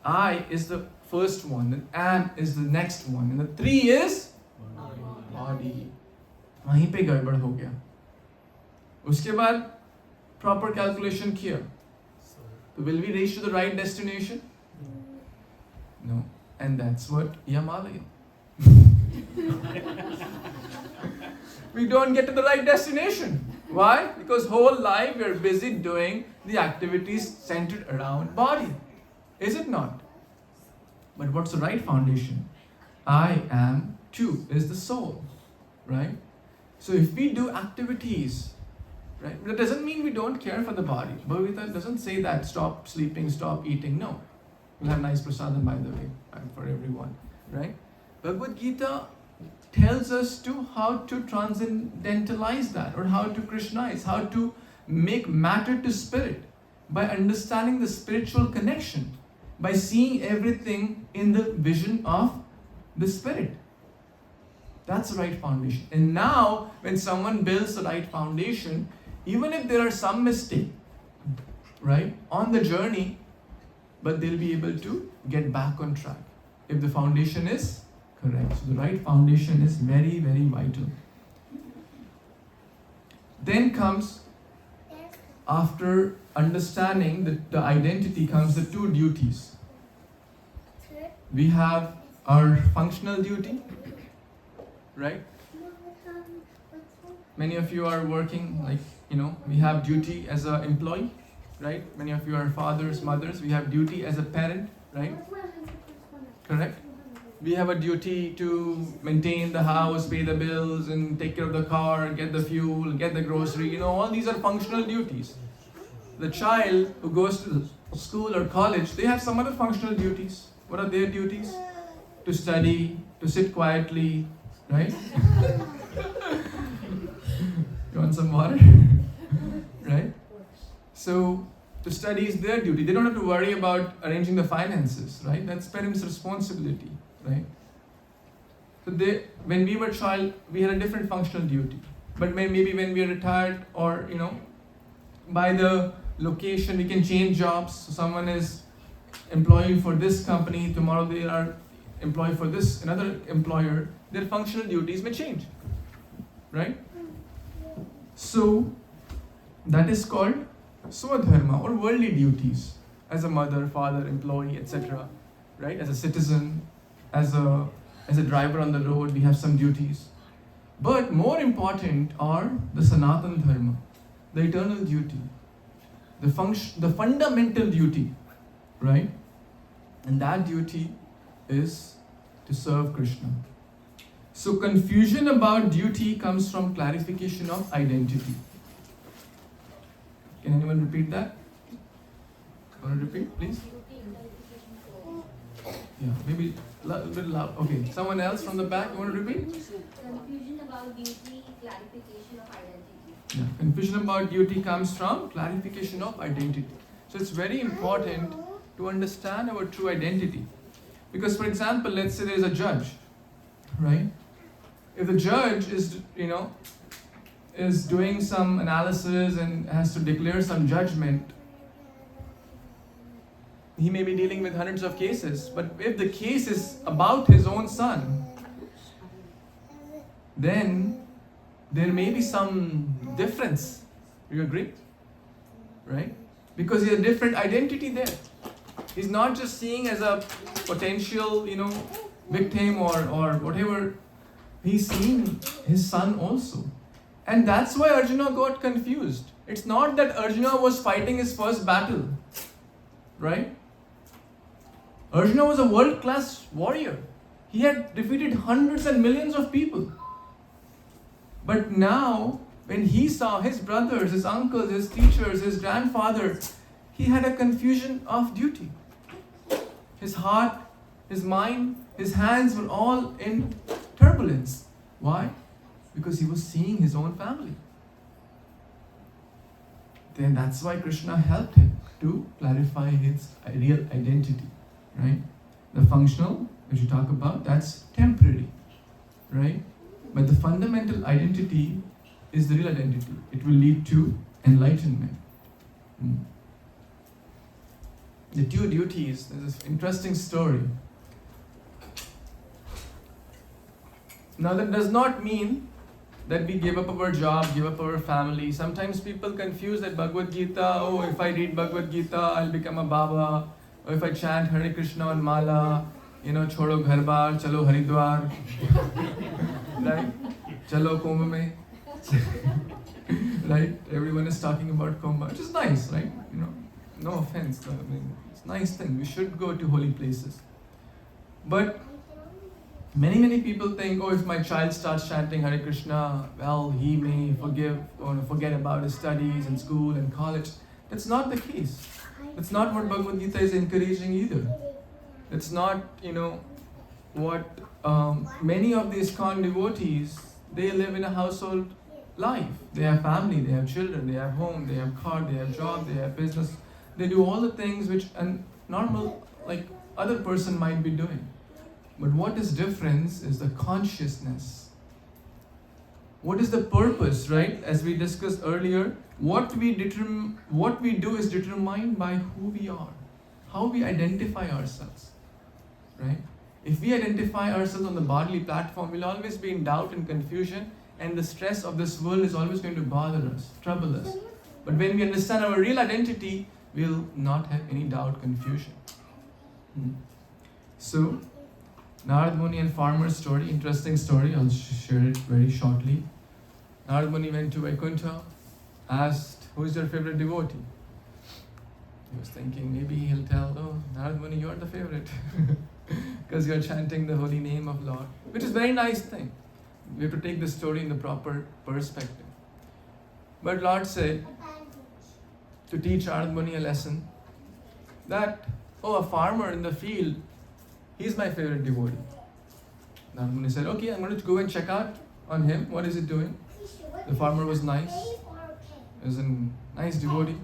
I is the first one, and am is the next one, and the 3 is body. वहीं पे गड़बड़ हो गया. उसके बाद proper calculation किया. So will we reach to the right destination? No. And that's what Yamalaya. We don't get to the right destination. Why? Because whole life we are busy doing the activities centered around body. Is it not? But what's the right foundation? I am too is the soul. Right? So if we do activities, right, that doesn't mean we don't care for the body. Bhagavad doesn't say that stop sleeping, stop eating. No. We'll have nice prasadam, by the way, for everyone. Right? Bhagavad Gita tells us to how to transcendentalize that, or how to Krishnaize, how to make matter to spirit by understanding the spiritual connection, by seeing everything in the vision of the spirit. That's the right foundation. And now, when someone builds the right foundation, even if there are some mistakes, right, on the journey, but they'll be able to get back on track if the foundation is correct. So the right foundation is very, very vital. Then comes, after understanding the identity, comes the two duties. We have our functional duty, right? Many of you are working, we have duty as an employee, right? Many of you are fathers, mothers. We have duty as a parent, right? Correct? We have a duty to maintain the house, pay the bills, and take care of the car, get the fuel, get the grocery. All these are functional duties. The child who goes to school or college, they have some other functional duties. What are their duties? To study, to sit quietly, right? You want some water? Right? So, to study is their duty. They don't have to worry about arranging the finances, right? That's parents' responsibility, right? So when we were child, we had a different functional duty. But maybe when we are retired, or by the location, we can change jobs. So someone is employed for this company, tomorrow they are employed for this another employer. Their functional duties may change, right? So that is called swadharma, or worldly duties, as a mother, father, employee, etc. Right? As a citizen, as a driver on the road, we have some duties. But more important are the Sanatan Dharma, the eternal duty, the fundamental duty, right? And that duty is to serve Krishna. So confusion about duty comes from clarification of identity. Can anyone repeat that? Want to repeat, please? Yeah, maybe a little bit loud. Okay, someone else from the back, you want to repeat? Confusion about duty, clarification of identity. Yeah, confusion about duty comes from clarification of identity. So it's very important to understand our true identity. Because, for example, let's say there is a judge, right? If the judge is doing some analysis and has to declare some judgment, he may be dealing with hundreds of cases. But if the case is about his own son, then there may be some difference. Do you agree? Right? Because he has a different identity there. He's not just seeing as a potential, victim or whatever. He's seeing his son also. And that's why Arjuna got confused. It's not that Arjuna was fighting his first battle. right? Arjuna was a world-class warrior. He had defeated hundreds and millions of people. But now, when he saw his brothers, his uncles, his teachers, his grandfather, he had a confusion of duty. His heart, his mind, his hands were all in turbulence. Why? Because he was seeing his own family. Then that's why Krishna helped him to clarify his real identity, right? The functional, which you talk about, that's temporary, right? But the fundamental identity is the real identity. It will lead to enlightenment. The two duties, there's this interesting story. Now that does not mean that we give up our job, give up our family. Sometimes people confuse that Bhagavad Gita, oh, if I read Bhagavad Gita, I'll become a Baba. Or if I chant Hare Krishna and Mala, chodo ghar bar, chalo Haridwar. Right? Chalo Kumbh mein. Right? Everyone is talking about Kumbh, which is nice, right? No offense. I mean, it's a nice thing. We should go to holy places. But many people think, oh, if my child starts chanting Hare Krishna, well, he may forget about his studies in school and college. That's not the case. That's not what Bhagavad Gita is encouraging either. That's not, what many of the iskcon devotees, they live in a household life. They have family, they have children, they have home, they have car, they have job, they have business. They do all the things which a normal, other person might be doing. But what is different is the consciousness. What is the purpose, right? As we discussed earlier, what we do is determined by who we are, how we identify ourselves, right? If we identify ourselves on the bodily platform, we'll always be in doubt and confusion, and the stress of this world is always going to bother us, trouble us. But when we understand our real identity, we'll not have any doubt, confusion. So, Narad Muni and farmer's story, interesting story, I'll share it very shortly. Narad Muni went to Vaikuntha, asked, who is your favorite devotee? He was thinking, maybe he'll tell, oh, Narad Muni, you are the favorite. Because you're chanting the holy name of Lord, which is a very nice thing. We have to take the story in the proper perspective. But Lord said, to teach Narad Muni a lesson, that, a farmer in the field, he's my favorite devotee. Narad Muni said, okay, I'm going to go and check out on him. What is he doing? The farmer was nice. He was a nice devotee.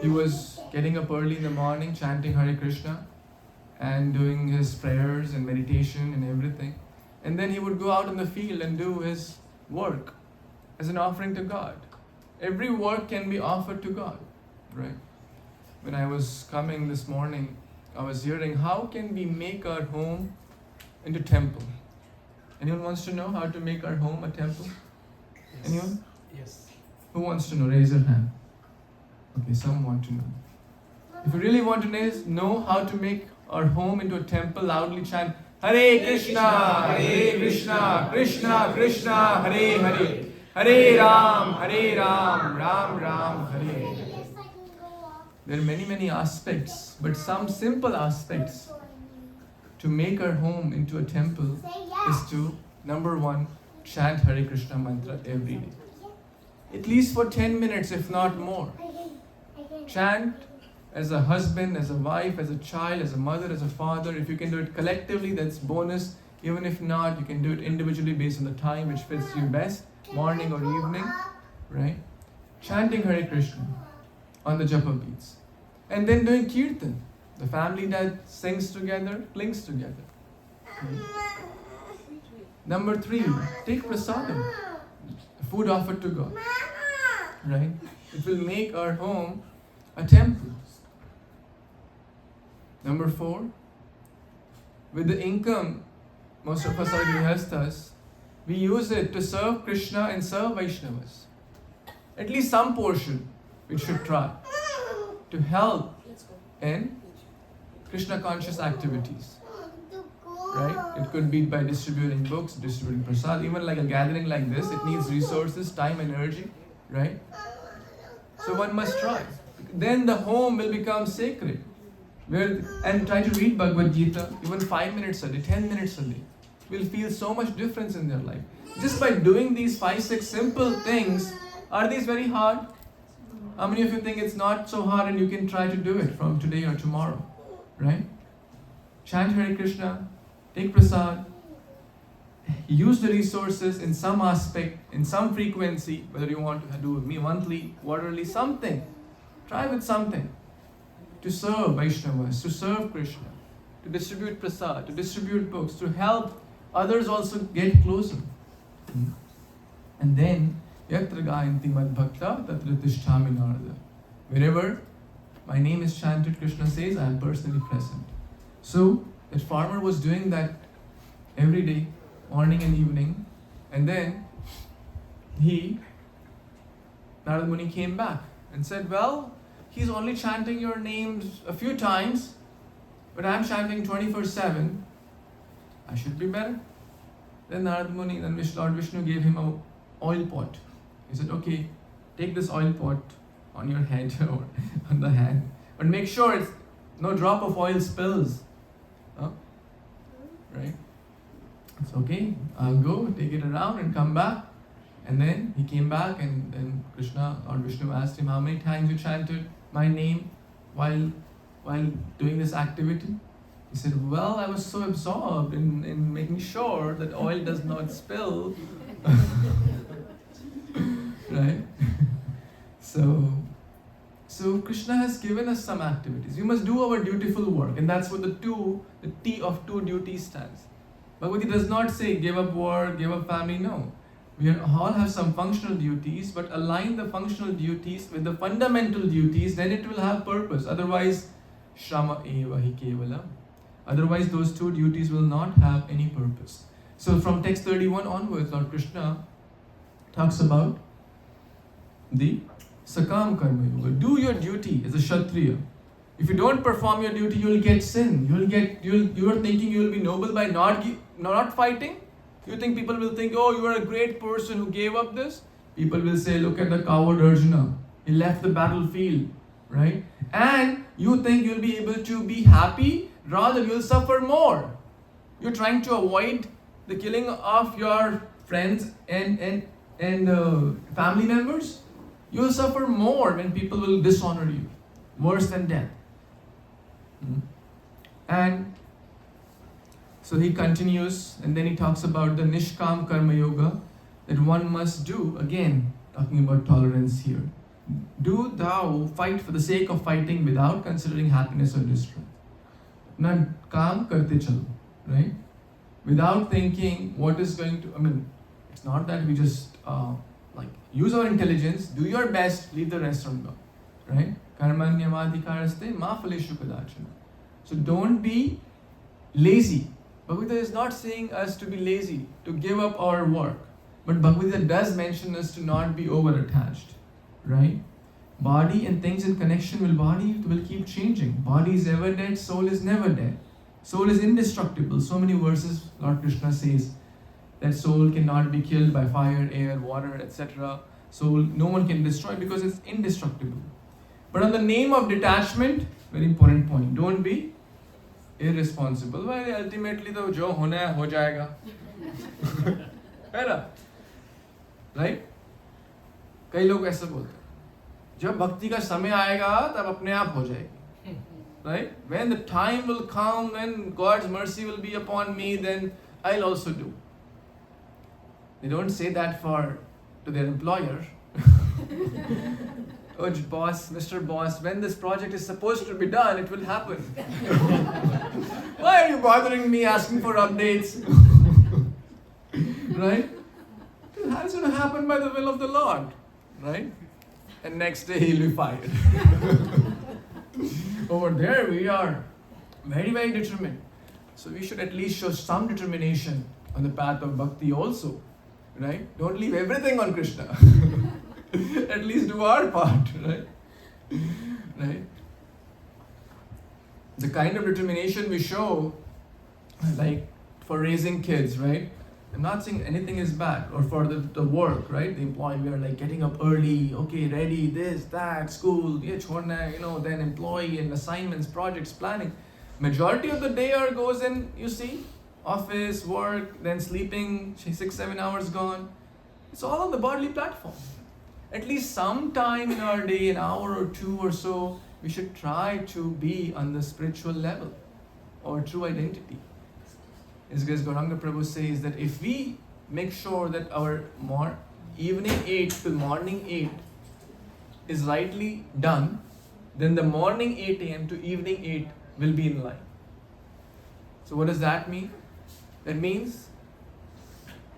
He was getting up early in the morning, chanting Hare Krishna and doing his prayers and meditation and everything. And then he would go out in the field and do his work as an offering to God. Every work can be offered to God, right? When I was coming this morning, I was hearing, how can we make our home into temple? Anyone wants to know how to make our home a temple? Yes. Anyone? Yes. Who wants to know? Raise your hand. Okay, some want to know. If you really want to know how to make our home into a temple, loudly chant, Hare Krishna, Krishna Krishna, Hare Hare, Hare Ram, Ram Ram, Hare Hare. There are many aspects, but some simple aspects to make our home into a temple is to, number one, chant Hare Krishna mantra every day. At least for 10 minutes, if not more. Chant as a husband, as a wife, as a child, as a mother, as a father. If you can do it collectively, that's bonus. Even if not, you can do it individually based on the time which fits you best, morning or evening, right? Chanting Hare Krishna on the japa beats. And then doing kirtan. The family that sings together, clings together. Number 3, take prasadam, food offered to God. Right? It will make our home a temple. Number 4, with the income, most of us are grihasthas, we use it to serve Krishna and serve Vaishnavas. At least some portion we should try to help in Krishna conscious activities. Right? It could be by distributing books, distributing prasad, even like a gathering like this, it needs resources, time, energy, right? So one must try. Then the home will become sacred. And try to read Bhagavad Gita even 5 minutes a day, 10 minutes a day. Will feel so much difference in their life. Just by doing these 5-6 simple things, are these very hard? How many of you think it's not so hard and you can try to do it from today or tomorrow? Right? Chant Hare Krishna, take prasad, use the resources in some aspect, in some frequency, whether you want to do it monthly, quarterly, something. Try with something to serve Vaishnavas, to serve Krishna, to distribute prasad, to distribute books, to help others also get closer. And then, yatra gayanti mad bhakta tatra tishtami narada. Wherever my name is chanted, Krishna says, I am personally present. So, that farmer was doing that every day, morning and evening, and then Narada Muni came back and said, well, he's only chanting your names a few times, but I'm chanting 24/7. I should be better. Then Narada Muni, then Lord Vishnu gave him an oil pot. He said, okay, take this oil pot on your head or on the hand, but make sure it's no drop of oil spills. Huh? Right? It's okay, I'll go, take it around and come back. And then he came back and then Lord Vishnu asked him, how many times you chanted my name while doing this activity? He said, well, I was so absorbed in making sure that oil does not spill. Right? So Krishna has given us some activities. We must do our dutiful work, and that's what the T of two duties stands. Bhagavad Gita does not say give up work, give up family, no. We all have some functional duties, but align the functional duties with the fundamental duties, then it will have purpose. Otherwise, shrama eva hi kevalam. Otherwise, those two duties will not have any purpose. So from text 31 onwards, Lord Krishna talks about the sakam karma yoga. Do your duty as a Kshatriya. If you don't perform your duty, you will get sin. You are thinking you will be noble by not fighting. You think people will think, oh, you are a great person who gave up this? People will say, look at the coward Arjuna. He left the battlefield, right? And you think you'll be able to be happy? Rather, you'll suffer more. You're trying to avoid the killing of your friends and family members. You'll suffer more when people will dishonor you. Worse than death. And so he continues, and then he talks about the Nishkam Karma Yoga that one must do. Again, talking about tolerance here. Do thou fight for the sake of fighting without considering happiness or distress. Na kaam karte chalo, right? Without thinking what is going to, it's not that we just use our intelligence, do your best, leave the rest on God, right? Karmanyavadhikaraste ma phaleshu kadachana. So don't be lazy. Bhagavad Gita is not saying us to be lazy, to give up our work. But Bhagavad Gita does mention us to not be over-attached, right? Body and things in connection with body will keep changing. Body is ever dead, soul is never dead. Soul is indestructible. So many verses Lord Krishna says that soul cannot be killed by fire, air, water, etc. Soul, no one can destroy because it's indestructible. But on the name of detachment, very important point, don't be irresponsible. Well, ultimately, though, jo hona hai, ho jayega. है ना? Right? कई लोग ऐसा बोलते हैं, जब भक्ति का समय आएगा तब अपने आप हो जाएगी. Right? When the time will come, when God's mercy will be upon me, then I'll also do. They don't say that to their employer. Oh, boss, Mr. Boss, when this project is supposed to be done, it will happen. Why are you bothering me asking for updates? Right? That's going to happen by the will of the Lord. Right? And next day he'll be fired. Over there we are very, very determined. So we should at least show some determination on the path of bhakti also. Right? Don't leave everything on Krishna. At least do our part, right? Right? The kind of determination we show, like for raising kids, right? I'm not saying anything is bad, or for the work, right? The employee, we are like getting up early, okay, ready, this, that, school, ye chhodna hai, then employee and assignments, projects, planning. Majority of the day goes in, you see, office, work, then sleeping, 6-7 hours gone. It's all on the bodily platform. At least some time in our day, an hour or two or so, we should try to be on the spiritual level or true identity. As Gauranga Prabhu says that if we make sure that our evening 8 to morning 8 is rightly done, then the morning 8 a.m. to evening 8 will be in line. So what does that mean? That means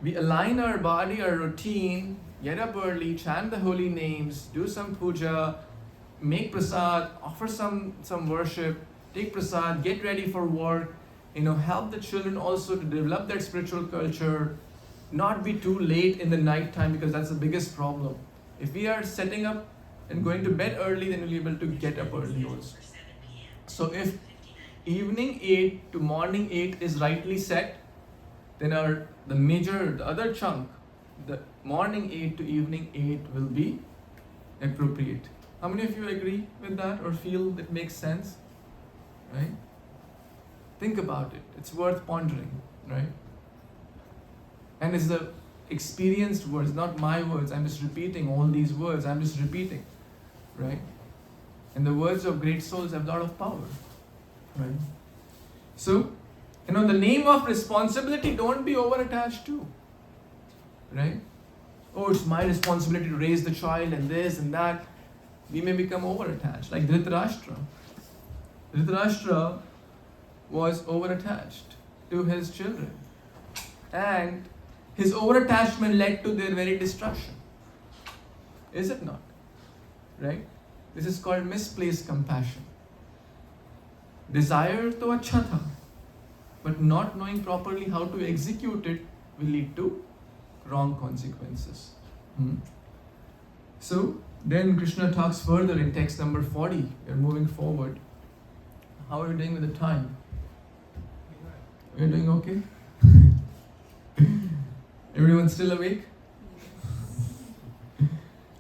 we align our body, our routine, get up early, chant the holy names, do some puja, make prasad, offer some worship, take prasad, get ready for work, help the children also to develop their spiritual culture, not be too late in the night time, because that's the biggest problem. If we are setting up and going to bed early, then we'll be able to get up early also. So if evening 8 to morning 8 is rightly set, then the other chunk, the morning 8 to evening 8 will be appropriate. How many of you agree with that or feel that makes sense? Right? Think about it. It's worth pondering, right? And it's the experienced words, not my words. I'm just repeating all these words. I'm just repeating, right? And the words of great souls have a lot of power, right? So, the name of responsibility, don't be over-attached to, right? Oh, it's my responsibility to raise the child and this and that. We may become over-attached, like Dhritarashtra. Dhritarashtra was over-attached to his children. And his over-attachment led to their very destruction. Is it not? Right? This is called misplaced compassion. Desire to acha tha, but not knowing properly how to execute it will lead to wrong consequences. So, then Krishna talks further in text number 40. We are moving forward. How are you doing with the time? We're doing okay? Everyone still awake?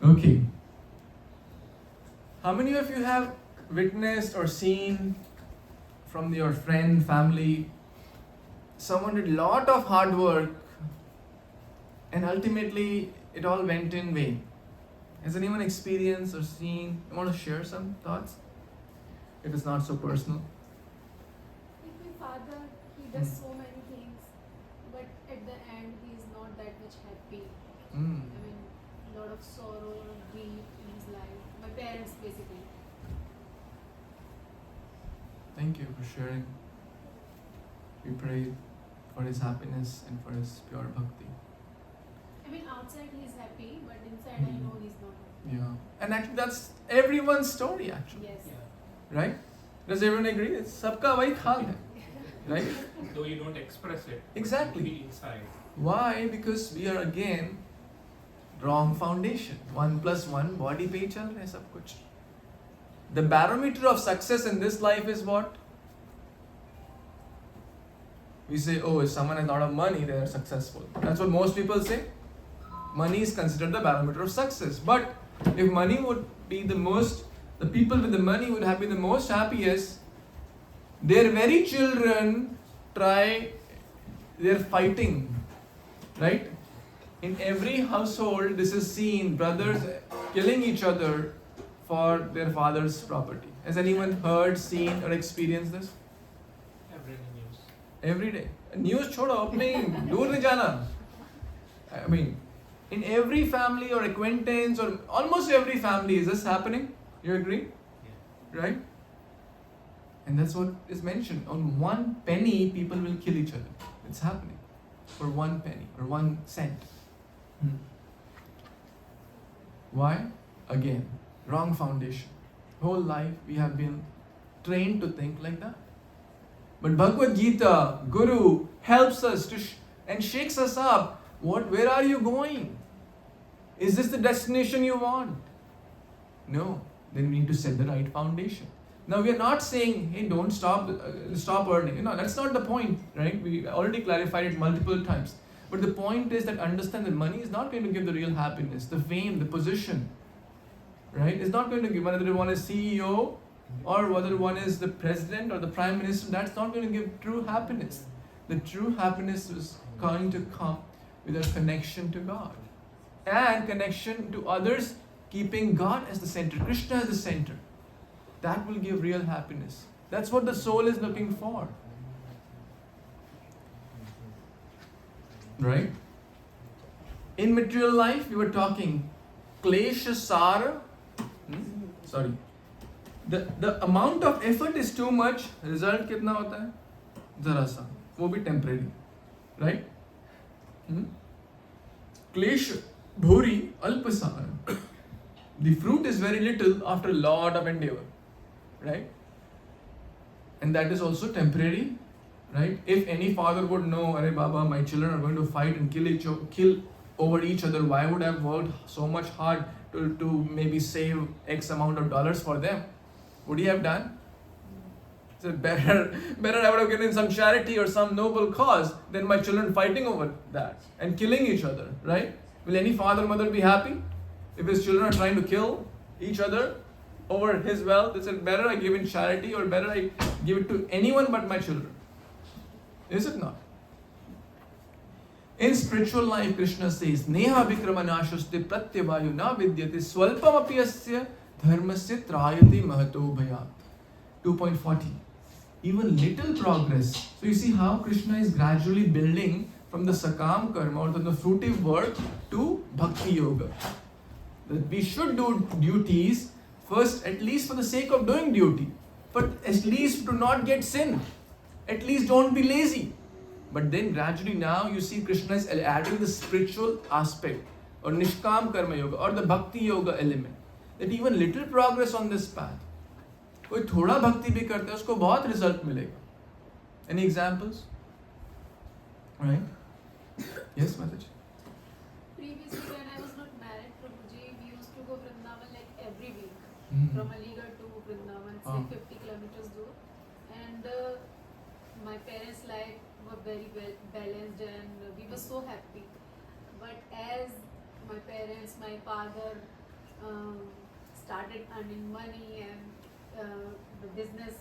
Okay. How many of you have witnessed or seen from your friend, family, someone did a lot of hard work and ultimately it all went in vain? Has anyone experienced or seen? You want to share some thoughts? If it's not so personal. Like my father, he does so many things, but at the end he is not that much happy. I mean, a lot of sorrow, grief in his life. My parents basically. Thank you for sharing. We pray for his happiness and for his pure bhakti. I mean, outside he is happy, but inside I know he's not happy. Yeah. And actually that's everyone's story actually. Yes. Yeah. Right? Does everyone agree? It's sabka wahi khal hai. Right? Though you don't express it. Exactly. You feel inside. Why? Because we are again wrong foundation. 1 + 1 body pe chal rahe sab kuch. The barometer of success in this life is what? We say, oh, if someone has a lot of money, they are successful. That's what most people say. Money is considered the barometer of success. But if money would be the people with the money would have been the most happiest, their very children they're fighting, right? In every household, this is seen, brothers killing each other for their father's property. Has anyone heard, seen or experienced this? Every news. Every day. News chodo, apne dur nahi jana. I mean, in every family or acquaintance or almost every family, is this happening? You agree? Yeah. Right? And that's what is mentioned. On 1 penny, people will kill each other. It's happening. For 1 penny or 1 cent. Why? Again, wrong foundation. Whole life we have been trained to think like that. But Bhagavad Gita, Guru, helps us to and shakes us up. Where are you going? Is this the destination you want? No. Then we need to set the right foundation. Now we are not saying, hey, don't stop earning. No, that's not the point, right? We already clarified it multiple times. But the point is that understand that money is not going to give the real happiness, the fame, the position, right? It's not going to give, whether one is CEO or whether one is the president or the prime minister, that's not going to give true happiness. The true happiness is going to come with a connection to God and connection to others, keeping God as the center, Krishna as the center. That will give real happiness. That's what the soul is looking for. Right? In material life, we were talking klesha sara. Sorry. The amount of effort is too much. Result कितना होता है? जरा सा. वो भी temporary. Right? Klesha bhuri alpasara. The fruit is very little after a lot of endeavor. Right? And that is also temporary. Right? If any father would know, Arey Baba, my children are going to fight and kill over each other, why would I have worked so much hard to maybe save X amount of dollars for them? Would he have done? So better I would have given some charity or some noble cause than my children fighting over that and killing each other, right? Will any father or mother be happy if his children are trying to kill each other over his wealth? They said, better I give in charity or better I give it to anyone but my children. Is it not? In spiritual life, Krishna says, Neha vikramanashaste pratyavayu na vidyate swalpam apyasya dharmasya trayati mahato bhayat. 2.40. Even little progress. So you see how Krishna is gradually building from the sakam karma or the fruitive work to bhakti yoga. That we should do duties first, at least for the sake of doing duty, but at least to not get sin. At least don't be lazy. But then gradually now you see Krishna is adding the spiritual aspect or nishkam karma yoga or the bhakti yoga element. That even little progress on this path. कोई थोड़ा भक्ति भी करता है उसको बहुत result मिलेगा. Any examples? Right? Yes, Mataji. Previously, when I was not married, Prabhuji, we used to go Vrindavan like every week. From Aligarh to Vrindavan, say 50 kilometers door. And my parents' life were very well balanced and we were so happy. But as my parents, my father started earning money and the business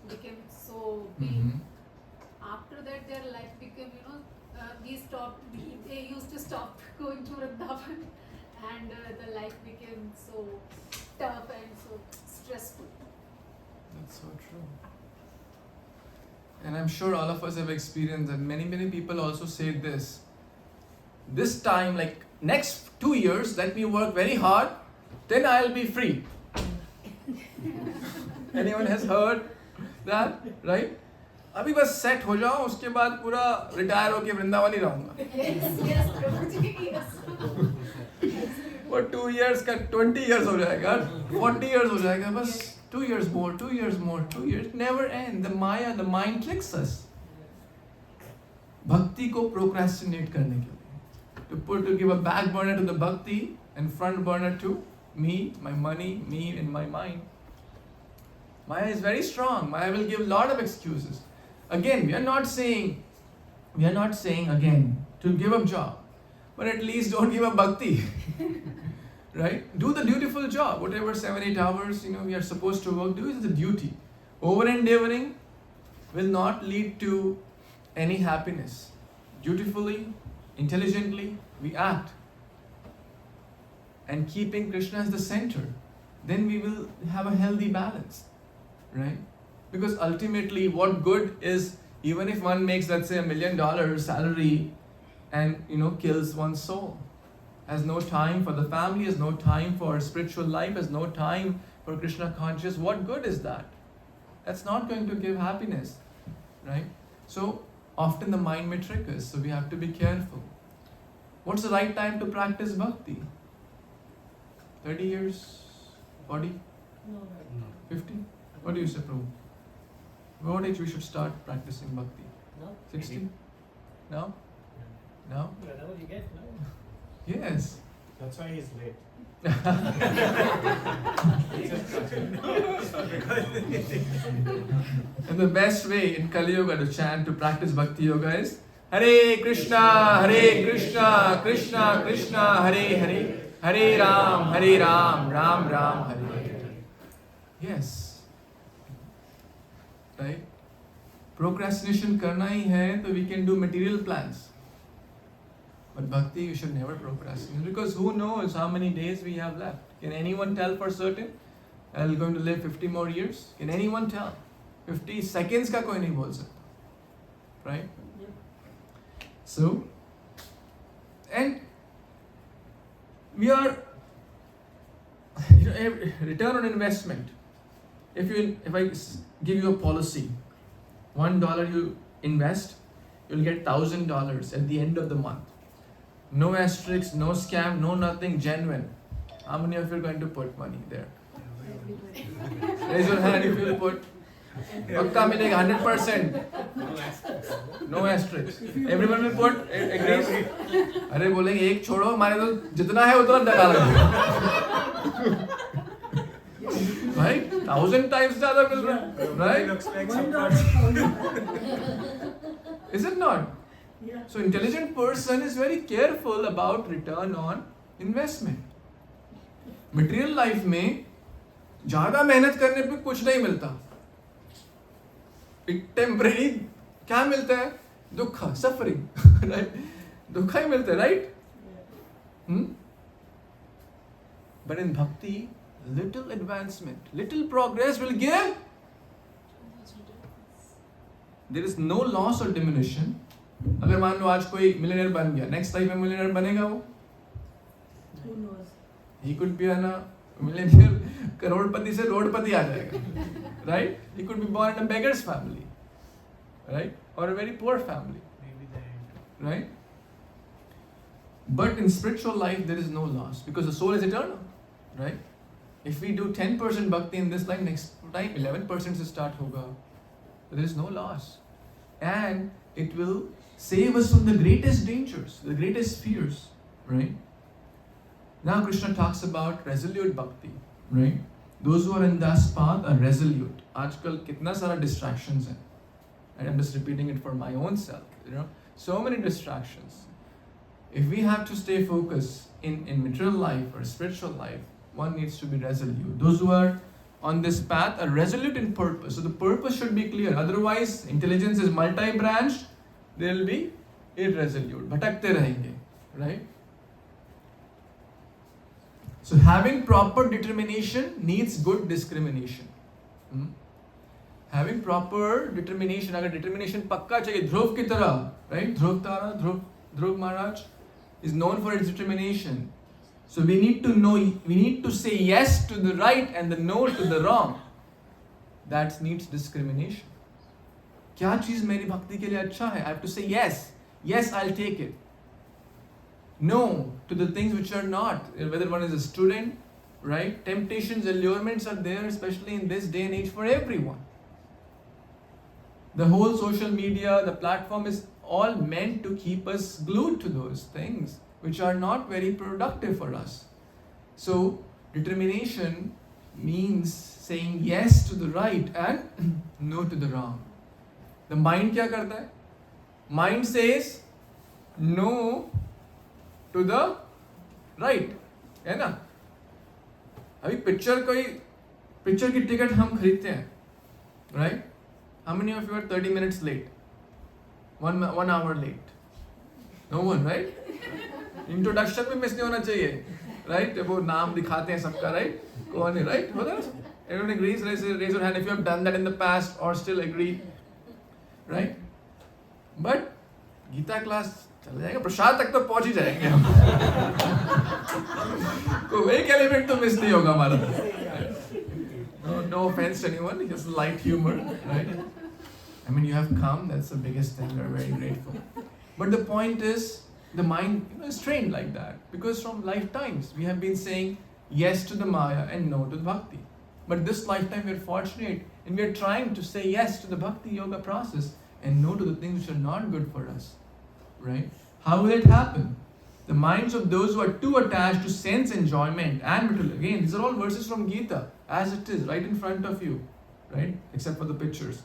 became so big. After that, their life became, they used to stop going to Vrindavan and the life became so tough and so stressful. That's so true. And I'm sure all of us have experienced that. Many people also say this. This time, like next 2 years, let me work very hard, then I'll be free. Anyone has heard that, right? अभी बस set हो जाओ उसके बाद पूरा retire होके वृंदावन ही रहूंगा. Yes, Prabhuji, yes. वो 2 years का 20 years हो जाएगा, 40 years हो जाएगा, बस 2 years more, 2 years more, 2 years never end. The Maya, the mind tricks us. भक्ति को procrastinate करने के लिए, to give a back burner to the bhakti and front burner to me, my money, me and my mind. Maya is very strong. Maya will give a lot of excuses. Again, we are not saying again to give up job, but at least don't give up bhakti. Right? Do the dutiful job. Whatever 7-8 hours we are supposed to work, do is the duty. Over endeavoring will not lead to any happiness. Dutifully, intelligently, we act. And keeping Krishna as the center, then we will have a healthy balance. Right? Because ultimately, what good is, even if one makes, let's say, $1 million salary and kills one's soul, has no time for the family, has no time for spiritual life, has no time for Krishna conscious, what good is that? That's not going to give happiness, right? So often the mind may trick us, so we have to be careful. What's the right time to practice bhakti? 30 years? 40? 50? What do you say, Prabhu? What age we should start practicing bhakti? 60? Now? Now? Whenever you get, no? Yes. That's why he's late. And the best way in Kali Yoga to chant, to practice bhakti yoga is Hare Krishna, Krishna Krishna, Hare Hare, Hare Ram, Ram Ram, Hare Hare. Yes. Right? Procrastination करना ही है तो we can do material plans. But bhakti, you should never procrastinate, because who knows how many days we have left? Can anyone tell for certain? I'm going to live 50 more years? Can anyone tell? 50 seconds का कोई नहीं बोल सकता. Right? So, and we are, return on investment. If I give you a policy, $1 you invest, you'll get $1,000 at the end of the month. No asterisks, no scam, no nothing, genuine. How many of you are going to put money there? Raise your hand if you'll put. Pakka milega 100%. No asterisks. Everyone will put. Agrees? अरे बोलेंगे एक छोड़ो, हमारे तो जितना है उतना डाला Right? 1,000 times ज़्यादा मिल रहा है. Right? Looks like some kind. Is it not? Yeah. So intelligent person is very careful about return on investment. Material life में ज़्यादा मेहनत करने पे कुछ नहीं मिलता. टेम्परेरी क्या मिलता है? दुख, सफरिंग. Right? दुख ही मिलता है, right? But in bhakti, little advancement, little progress will give. There is no loss or diminution. अगर मान लो आज कोई मिलियनर बन गया, नेक्स्ट लाइफ में मिलियनर बनेगा वो? Who knows? He could be a millionaire, करोड़पति से रोडपति आ जाएगा. Right? He could be born in a beggar's family. Right? Or a very poor family. Maybe the end. Right? But in spiritual life there is no loss, because the soul is eternal. Right? If we do 10% bhakti in this life, next time 11% से start होगा. There is no loss. And it will save us from the greatest dangers, the greatest fears. Right? Now Krishna talks about resolute bhakti. Right? Those who are in this path are resolute. आजकल कितना सारा distractions हैं. And I'm just repeating it for my own self. So many distractions. If we have to stay focused in material life or spiritual life, one needs to be resolute. Those who are on this path are resolute in purpose. So the purpose should be clear. Otherwise, intelligence is multi-branched. They will be irresolute. भटकते रहेंगे. Right? So having proper determination needs good discrimination. Having proper determination, अगर determination पक्का चाहिए, ध्रुव की तरह, right? Dhruv Maharaj is known for its determination. So we need to know, we need to say yes to the right and the no to the wrong. That needs discrimination. क्या चीज मेरी भक्ति के लिए अच्छा है? I have to say yes. Yes, I'll take it. No to the things which are not. Whether one is a student, right? Temptations, allurements are there, especially in this day and age, for everyone. The whole social media, the platform is all meant to keep us glued to those things which are not very productive for us. So, determination means saying yes to the right and no to the wrong. The mind क्या करता है? Mind says no to the right. है ना? अभी picture की ticket हम खरीदते हैं, right? How many of you are 30 minutes late? 1 hour late? No one, right? Introduction भी miss नहीं होना चाहिए, right? जब वो नाम दिखाते हैं सबका, right? कौन है, right? होता है? Everyone agrees? Raise your hand if you have done that in the past or still agree, right? But Gita class चल जाएगा, प्रसाद तक तो पहुंच ही जाएंगे हम. कोई एक एलिमेंट तो मिस नहीं होगा हमारा. No offense to anyone, just light humor, right? I mean, you have come, that's the biggest thing, we're very grateful. But the point is, the mind is trained like that, because from lifetimes we have been saying yes to the Maya and no to the Bhakti. But this lifetime we're fortunate and we're trying to say yes to the Bhakti Yoga process and no to the things which are not good for us, right? How will it happen? The minds of those who are too attached to sense enjoyment and material, again, these are all verses from Gita, as it is, right in front of you, right? Except for the pictures.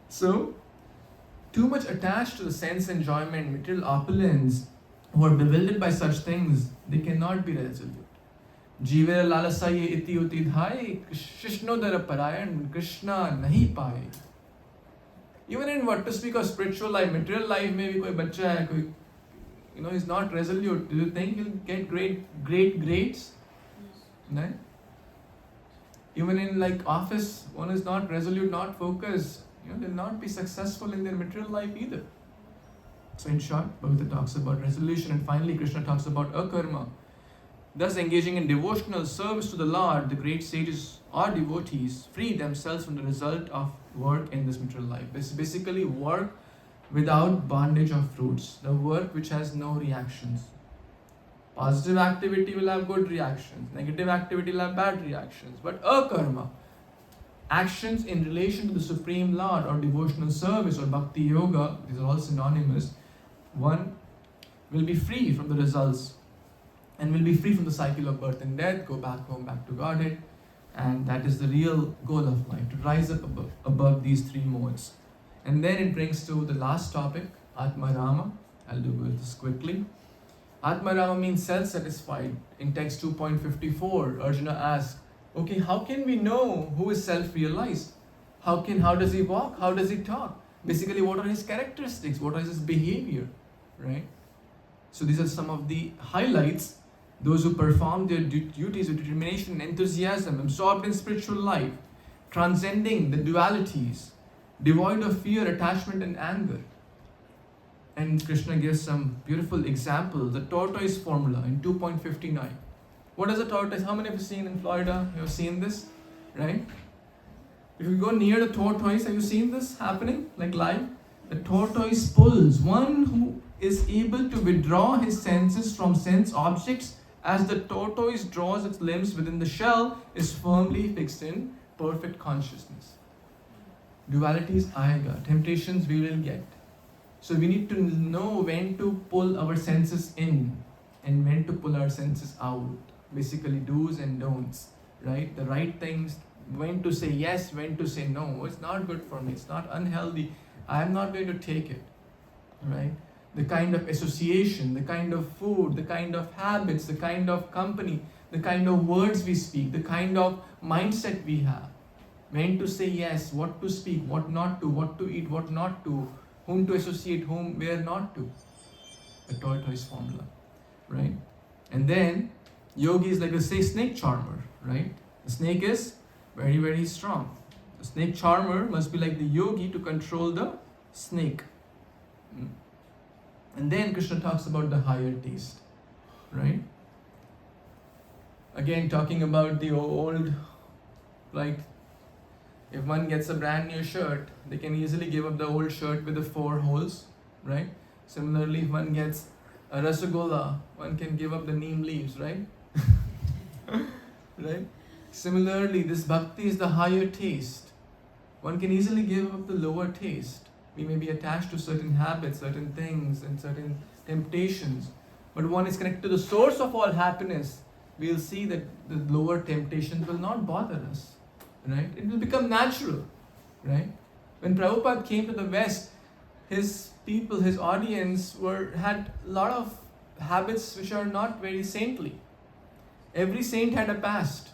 So, too much attached to the sense enjoyment, material opulence, who are bewildered by such things, they cannot be resolute. Jive lalasaye iti uti dhai, Krishnodara parayan, Krishna nahi paaye. Even in what to speak of spiritual life, material life, maybe koi bacha hai, koi, is not resolute. Do you think he'll get great grades? No? Even in like office, one is not resolute, not focused. They'll not be successful in their material life either. So in short, Bhagavad talks about resolution, and finally Krishna talks about akarma. Thus, engaging in devotional service to the Lord, the great sages or devotees free themselves from the result of work in this material life. It's basically work without bondage of fruits, the work which has no reactions. Positive activity will have good reactions, negative activity will have bad reactions. But akarma, actions in relation to the Supreme Lord or devotional service or bhakti yoga, these are all synonymous, one will be free from the results and will be free from the cycle of birth and death, go back home, back to Godhead. And that is the real goal of life, to rise up above these three modes. And then it brings to the last topic, Atma Rama. I'll do this quickly. Atma Rama means self-satisfied. In text 2.54, Arjuna asks, okay, how can we know who is self-realized? How does he walk? How does he talk? Basically, what are his characteristics? What is his behavior? Right? So these are some of the highlights. Those who perform their duties with determination and enthusiasm, absorbed in spiritual life, transcending the dualities, devoid of fear, attachment and anger. And Krishna gives some beautiful examples. The tortoise formula in 2.59. What is a tortoise? How many of you seen in Florida? You have seen this? Right? If you go near the tortoise, have you seen this happening? Like live? The tortoise pulls. One who is able to withdraw his senses from sense objects as the tortoise draws its limbs within the shell is firmly fixed in perfect consciousness. Dualities aayega. Temptations we will get. So we need to know when to pull our senses in and when to pull our senses out. Basically do's and don'ts, right? The right things, when to say yes, when to say no. It's not good for me, it's not unhealthy. I am not going to take it, right? The kind of association, the kind of food, the kind of habits, the kind of company, the kind of words we speak, the kind of mindset we have. When to say yes, what to speak, what not to, what to eat, what not to, whom to associate, whom, where not to. The tortoise formula, right? And then, yogi is like a snake charmer, right? The snake is very, very strong. The snake charmer must be like the yogi to control the snake. And then Krishna talks about the higher taste, right? Again, talking about the old, like, if one gets a brand new shirt, they can easily give up the old shirt with the 4 holes, right? Similarly, if one gets a rasagola, one can give up the neem leaves, right? Right? Similarly, this bhakti is the higher taste. One can easily give up the lower taste. We may be attached to certain habits, certain things, and certain temptations. But one is connected to the source of all happiness. We'll see that the lower temptations will not bother us. Right? It will become natural. Right? When Prabhupada came to the West, his people, his audience had a lot of habits which are not very saintly. Every saint had a past.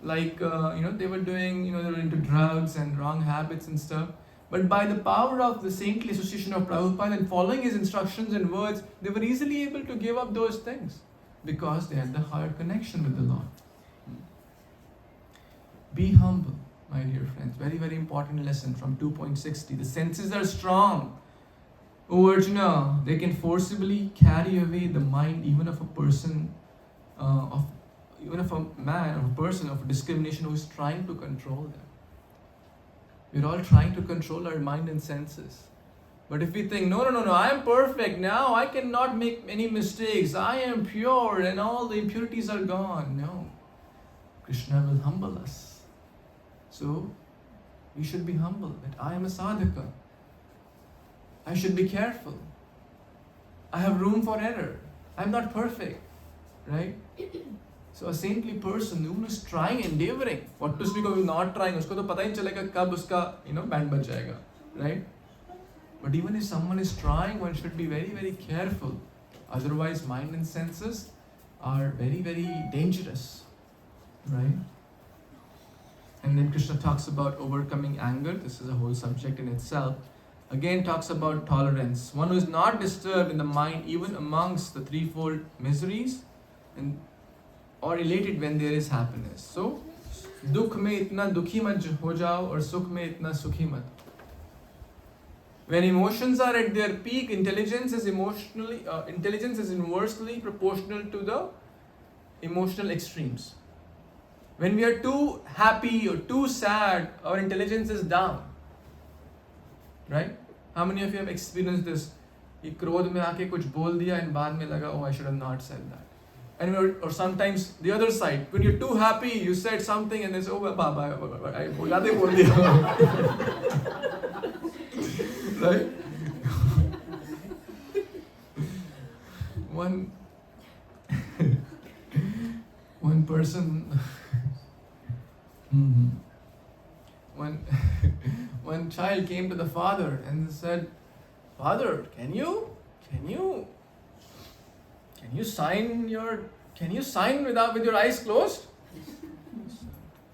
Like, they were doing, they were into drugs and wrong habits and stuff. But by the power of the saintly association of Prabhupada and following his instructions and words, they were easily able to give up those things because they had the higher connection with the Lord. Be humble, my dear friends. Very, very important lesson from 2.60. The senses are strong. O Arjuna, they can forcibly carry away the mind even of a person, even of a man or a person of discrimination who is trying to control them. We're all trying to control our mind and senses. But if we think, no, I am perfect now, I cannot make any mistakes, I am pure and all the impurities are gone. No. Krishna will humble us. So, we should be humble that I am a sadhaka. I should be careful. I have room for error. I'm not perfect. Right? So a saintly person who is trying, endeavoring, what to speak of not trying, usko to pata hi chalega kab uska, band baj jayega, right? But even if someone is trying, one should be very, very careful. Otherwise, mind and senses are very, very dangerous. Right? And then Krishna talks about overcoming anger. This is a whole subject in itself. Again talks about tolerance. One who is not disturbed in the mind even amongst the threefold miseries and or elated when there is happiness. So, dukh mein itna dukhi mat ho jao aur sukh mein itna sukhi mat. When emotions are at their peak, intelligence is inversely proportional to the emotional extremes. When we are too happy or too sad, our intelligence is down. Right? How many of you have experienced this? कि क्रोध में आके कुछ बोल दिया and बाद में लगा, oh, I should have not said that. And or sometimes the other side, when you're too happy, you said something and then say, oh, Baba, I ज़्यादा बोल दिया. Right? One person, one child came to the father and said, Father, can you sign with your eyes closed?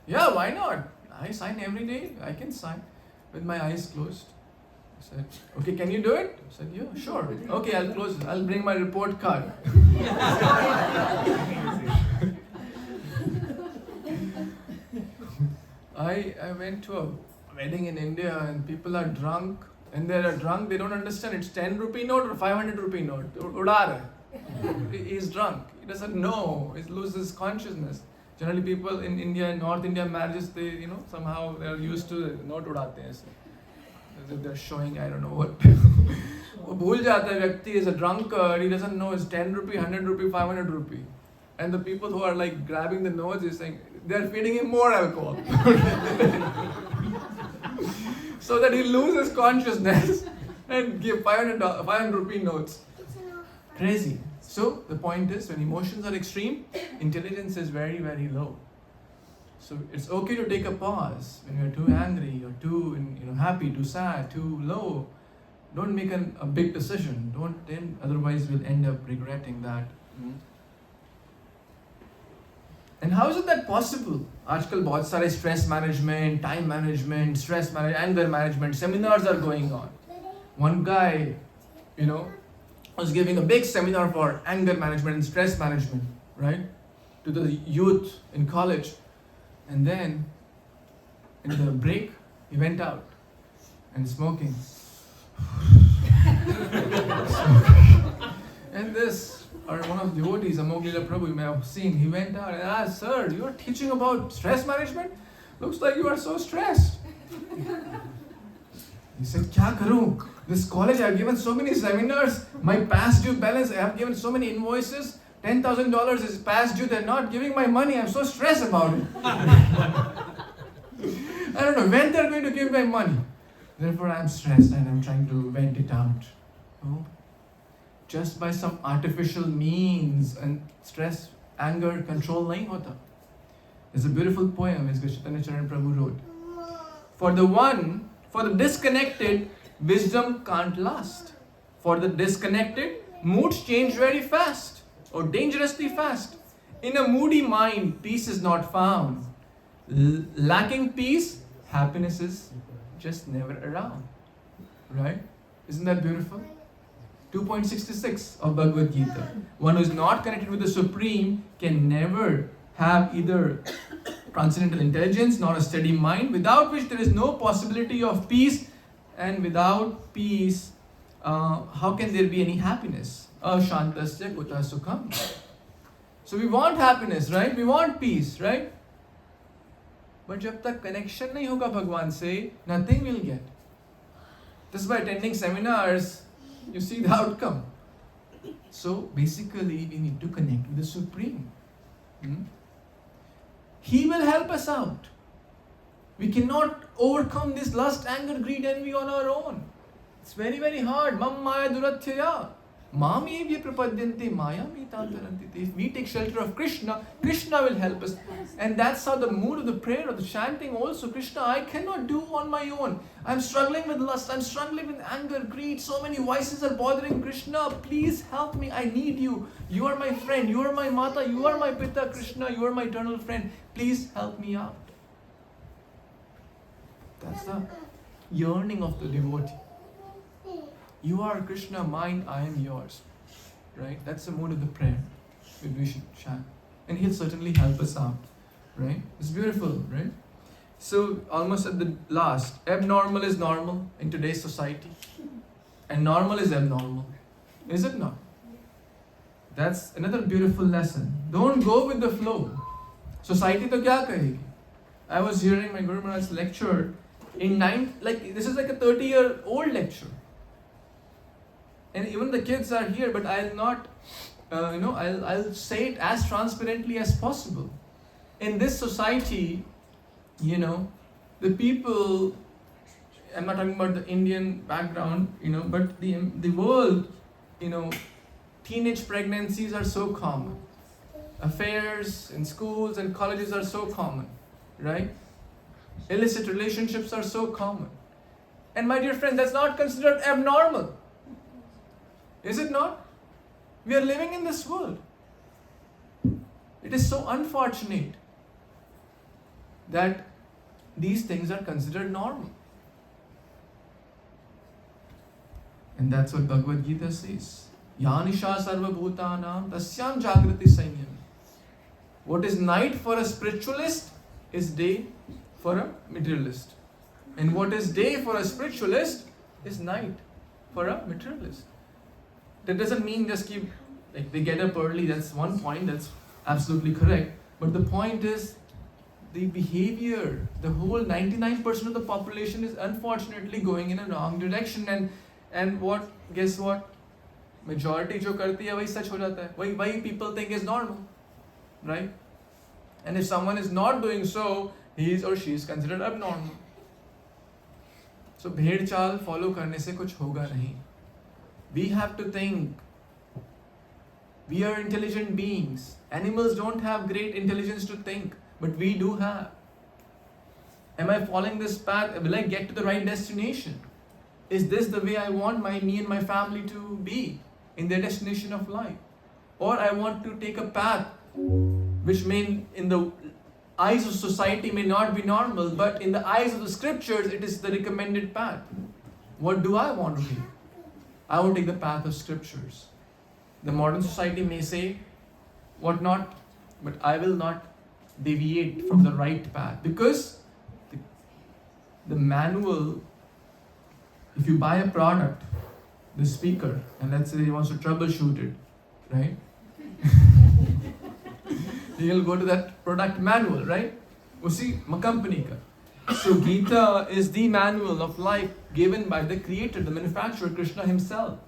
Yeah, why not? I sign every day. I can sign with my eyes closed. I said, okay, can you do it? I said, yeah, sure. Okay, I'll close it. I'll bring my report card. I went to a wedding in India and people are drunk. And they are drunk, they don't understand it's 10 rupee note or 500 rupee note. Uda raha. He's drunk. He doesn't know. He loses consciousness. Generally people in India, in North India marriages, they, somehow they are used to note udate hain. As if they're showing, I don't know what. वो भूल जाता है व्यक्ति is a drunkard, he doesn't know it's 10 rupee, 100 rupee, 500 rupee. And the people who are like grabbing the nose is saying, they're feeding him more alcohol. So that he loses consciousness and give 500 rupee notes. Crazy. So the point is, when emotions are extreme, intelligence is very, very low. So it's okay to take a pause when you're too angry or too happy, too sad, too low. Don't make a big decision. Then otherwise we'll end up regretting that. And how is it that possible? आजकल बहुत सारे stress management, time management, stress management, anger management seminars are going on. One guy, was giving a big seminar for anger management and stress management, right, to the youth in college. And then, in the break, he went out and smoking. And this, or one of the devotees, Amoglila Prabhu, you may have seen, he went out and asked, Sir, you are teaching about stress management? Looks like you are so stressed. He said, Kya karu? This college, I have given so many seminars, my past due balance, I have given so many invoices, $10,000 is past due, they're not giving my money, I'm so stressed about it. I don't know when they're going to give my money. Therefore, I'm stressed and I'm trying to vent it out. Oh. Just by some artificial means and stress, anger, control nahi hota. There's a beautiful poem which Chaitanya Charan Prabhu wrote. For the disconnected, wisdom can't last. For the disconnected, moods change very fast or dangerously fast. In a moody mind, peace is not found. Lacking peace, happiness is just never around. Right? Isn't that beautiful? 2.66 of Bhagavad Gita. One who is not connected with the Supreme can never have either transcendental intelligence nor a steady mind, without which there is no possibility of peace, and without peace, how can there be any happiness? Ashantasya kuta sukham. So we want happiness, right? We want peace, right? But जब तक connection नहीं होगा भगवान से, nothing will get. Just by attending seminars, you see the outcome. So basically, we need to connect with the Supreme. He will help us out. We cannot overcome this lust, anger, greed, envy on our own. It's very, very hard. Mam maya durathyaya. Mamevya prapadyanti mayami tantaranti. If we take shelter of Krishna, Krishna will help us. And that's how the mood of the prayer, of the chanting also. Krishna, I cannot do on my own. I'm struggling with lust, I'm struggling with anger, greed. So many vices are bothering Krishna. Please help me. I need you. You are my friend. You are my mata. You are my pita. Krishna, you are my eternal friend. Please help me out. That's the yearning of the devotee. You are Krishna, mine, I am yours. Right? That's the mood of the prayer which we should chant. And He'll certainly help us out. Right? It's beautiful, right? So, almost at the last, abnormal is normal in today's society. And normal is abnormal. Is it not? That's another beautiful lesson. Don't go with the flow. Society to kya kahegi? I was hearing my Guru Maharaj lecture in this is like a 30-year-old lecture. And even the kids are here, but I'll not, I'll say it as transparently as possible. In this society, the people, I'm not talking about the Indian background, but the world, teenage pregnancies are so common. Affairs in schools and colleges are so common, right? Illicit relationships are so common. And my dear friends, that's not considered abnormal. Is it not? We are living in this world. It is so unfortunate that these things are considered normal. And that's what Bhagavad Gita says. Yanisha sarva bhutanam tasyam jagrati sanyam. What is night for a spiritualist is day for a materialist. And what is day for a spiritualist is night for a materialist. That doesn't mean just keep, they get up early, that's one point, that's absolutely correct. But the point is, the behavior, the whole 99% of the population is unfortunately going in a wrong direction. And guess what? Majority jo karti hai, wahi sach ho jata hai. Wahi people think is normal. Right? And if someone is not doing so, he is or she is considered abnormal. So, bhed chal follow karne se kuch hoga nahi. We have to think. We are intelligent beings. Animals don't have great intelligence to think, but we do have. Am I following this path? Will I get to the right destination? Is this the way I want me and my family to be in their destination of life? Or I want to take a path which may in the eyes of society may not be normal, but in the eyes of the scriptures it is the recommended path. What do I want to be? I want to take the path of scriptures. The modern society may say what not, but I will not deviate from the right path, because the manual, if you buy a product, the speaker, and let's say he wants to troubleshoot it, right? He'll go to that product manual, right? Usi company ka. So Gita is the manual of life given by the creator, the manufacturer, Krishna himself.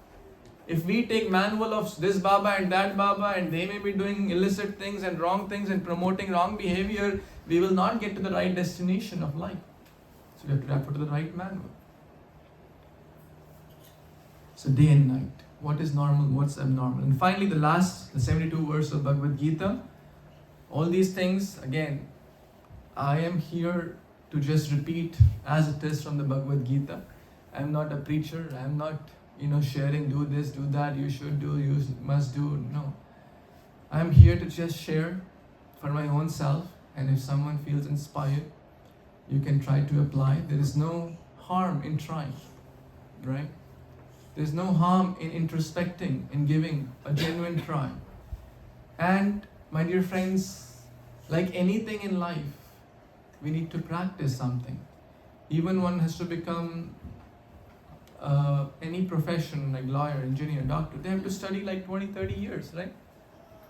If we take manual of this Baba and that Baba, and they may be doing illicit things and wrong things and promoting wrong behavior, we will not get to the right destination of life. So we have to refer to the right manual. So day and night. What is normal? What's abnormal? And finally the 72 verse of Bhagavad Gita. All these things, again, I am here to just repeat as it is from the Bhagavad Gita. I am not a preacher. I am not, sharing, do this, do that, you should do, you must do. No. I am here to just share for my own self. And if someone feels inspired, you can try to apply. There is no harm in trying, right? There's no harm in introspecting, in giving a genuine try. And my dear friends, like anything in life, we need to practice something. Even one has to become any profession, like lawyer, engineer, doctor, they have to study like 20, 30 years, right?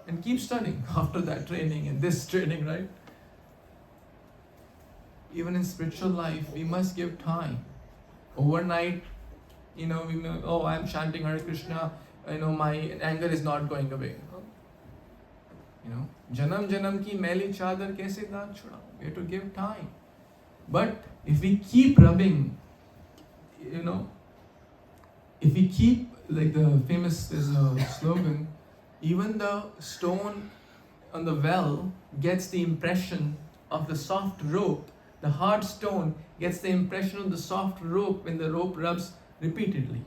And keep studying after that training and this training, right? Even in spiritual life, we must give time. Overnight, oh, I'm chanting Hare Krishna, my anger is not going away. Janam janam ki meli chadar kaise daag chhudao. We have to give time. But if we keep rubbing, if we keep like the famous, there's a slogan, even the stone on the well gets the impression of the soft rope. The hard stone gets the impression of the soft rope when the rope rubs repeatedly.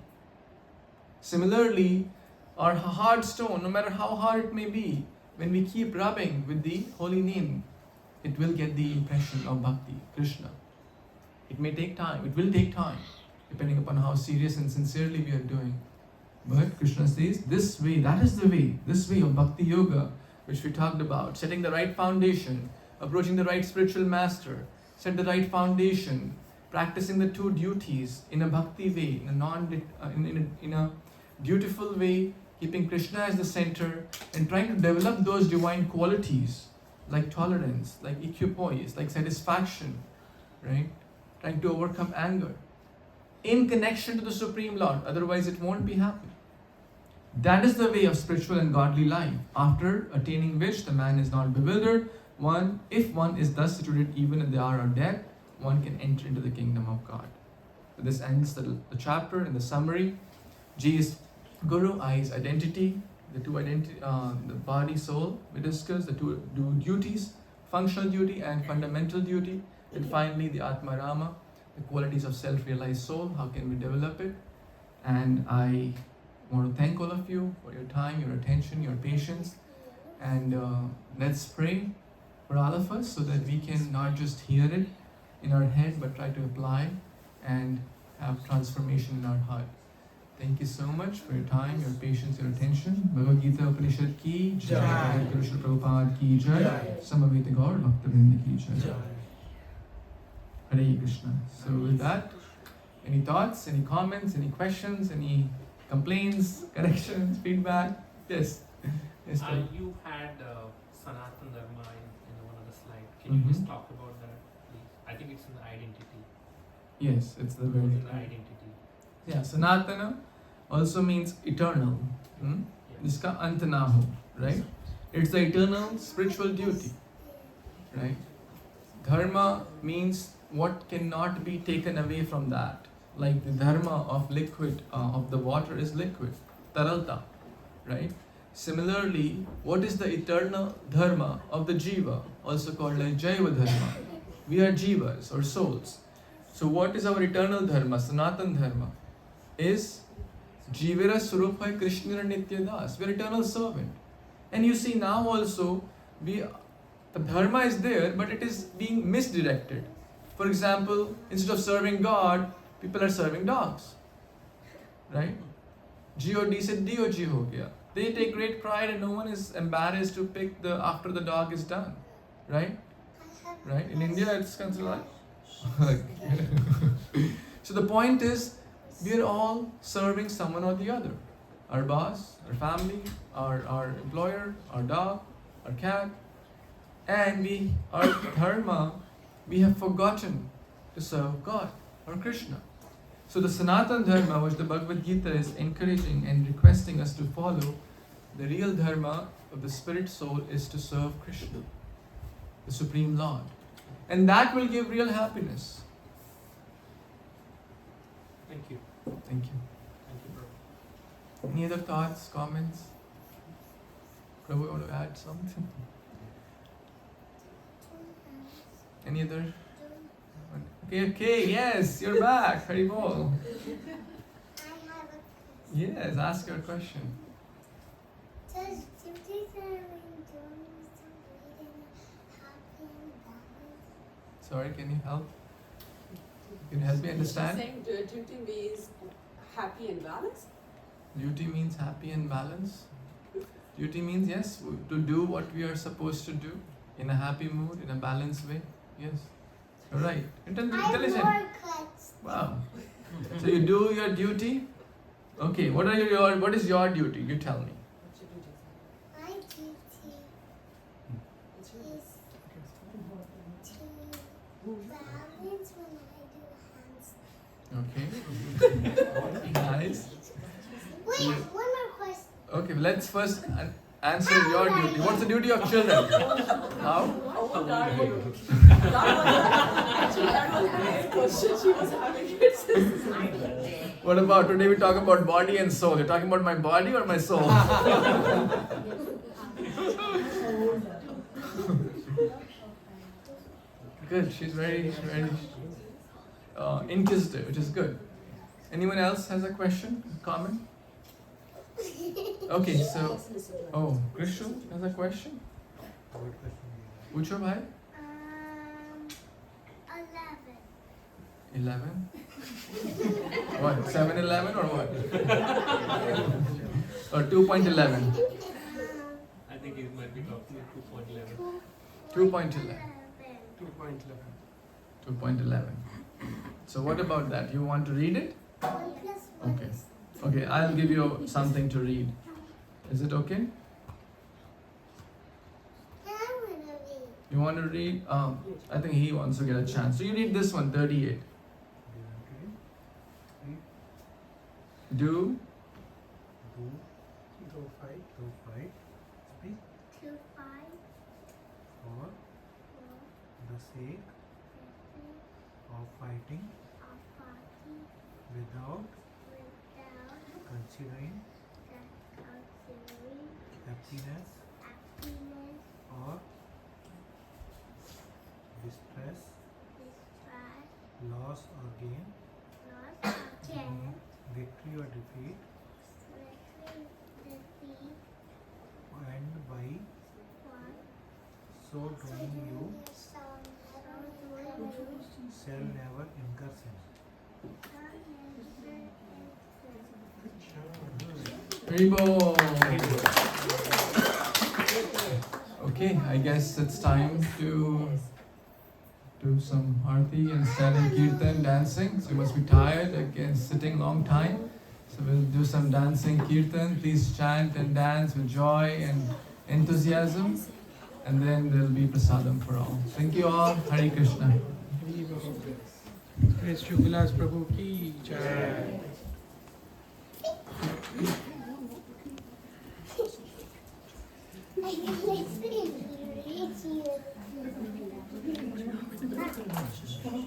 Similarly, our hard stone, no matter how hard it may be, when we keep rubbing with the holy name, it will get the impression of bhakti, Krishna. It may take time, it will take time, depending upon how serious and sincerely we are doing. But Krishna says, this way, that is the way, this way of bhakti yoga, which we talked about, setting the right foundation, approaching the right spiritual master, set the right foundation, practicing the two duties in a bhakti way, in a beautiful way, keeping Krishna as the center, and trying to develop those divine qualities like tolerance, like equipoise, like satisfaction, right? Trying to overcome anger in connection to the Supreme Lord, otherwise it won't be happening. That is the way of spiritual and godly life, after attaining which the man is not bewildered. If one is thus situated even at the hour of death, one can enter into the kingdom of God. So this ends the chapter in the summary. G is Guru, I is identity, the two identity, the body, soul. We discussed the two duties, functional duty and fundamental duty. And finally, the Atma Rama, the qualities of self-realized soul, how can we develop it? And I want to thank all of you for your time, your attention, your patience. And let's pray for all of us so that we can not just hear it in our head, but try to apply and have transformation in our heart. Thank you so much for your time, your patience, your attention. Bhagavad Gita Upanishad ki jai, Guru Srila Prabhupada ki jai, Samaveta Gaur Bhaktivinoda ki jai. Hare Krishna. So with that, any thoughts, any comments, any questions, any complaints, corrections, feedback? Yes. Yes, sir. You had Sanatan Dharma in one of the slides. Can you just talk about that, please? I think it's an identity. Yes, it's the very It's an identity. Yeah, Sanatana also means eternal. Jiska ant na ho, right? It's the eternal spiritual duty, right? Dharma means what cannot be taken away from that. Like the dharma of liquid, of the water is liquid, taralta, right? Similarly, what is the eternal dharma of the jiva, also called like jaiva dharma? We are jivas or souls. So what is our eternal dharma, Sanatan dharma? Is Jivira Surupha Krishna Nitya Das. We are eternal servant. And you see now also, the dharma is there, but it is being misdirected. For example, instead of serving God, people are serving dogs. Right? God said DOG ho gaya. They take great pride and no one is embarrassed to pick after the dog is done. Right? Right? In India it's considered like so the point is, we are all serving someone or the other. Our boss, our family, our employer, our dog, our cat. And our dharma, we have forgotten to serve God or Krishna. So the Sanatan Dharma, which the Bhagavad Gita is encouraging and requesting us to follow, the real dharma of the spirit soul is to serve Krishna, the Supreme Lord. And that will give real happiness. Thank you. Thank you. Thank you, bro. Any other thoughts, comments? Prabhu, you want to add something? Any other? Okay, yes, you're back. Hari bol. I have a question. Yes, ask your question. Does duty serving doing some reading happy and balance? Sorry, can you help? Can you help me understand? Saying duty means happy and balanced? Duty means happy and balance. Duty means, yes, to do what we are supposed to do in a happy mood, in a balanced way. Yes. You're right. Intelligent. I have more questions. Wow. So you do your duty? Okay, what is your duty? You tell me. What's your duty? My duty What's your is to balance when I do handstands. Okay. Nice. Wait, one more question. Okay, let's first answer your duty. What's the duty of children? How? Oh, actually, that was the next question she was having. What about today? We talk about body and soul. You're talking about my body or my soul? Good. She's very inquisitive, which is good. Anyone else has a question, comment? Okay, so Krishu has a question. Ucho bhai? 11. 11. What? 7-11 or what? Or 2.11? I think it might be talking 2.11. 2.11. 2.11. 2.11. So what about that? You want to read it? 1 plus 1 Okay. is Okay, I'll give you something to read. Is it okay? You want to read? I think he wants to get a chance. So you read this one, 38. Do fight, speak 2, 5, for 4, the sake 6 of fighting of party without without considering considering happiness happiness, or distress, distress, loss or gain, loss or gain, victory or defeat, victory, defeat, and by one, so doing you shall never incur sin. Haribo. Okay, I guess it's time to do some arti and stand in kirtan, dancing. So you must be tired again, sitting long time. So we'll do some dancing kirtan. Please chant and dance with joy and enthusiasm. And then there'll be prasadam for all. Thank you all. Hare Krishna. Shubha Vilas Prabhu ki jai. I can listen to you.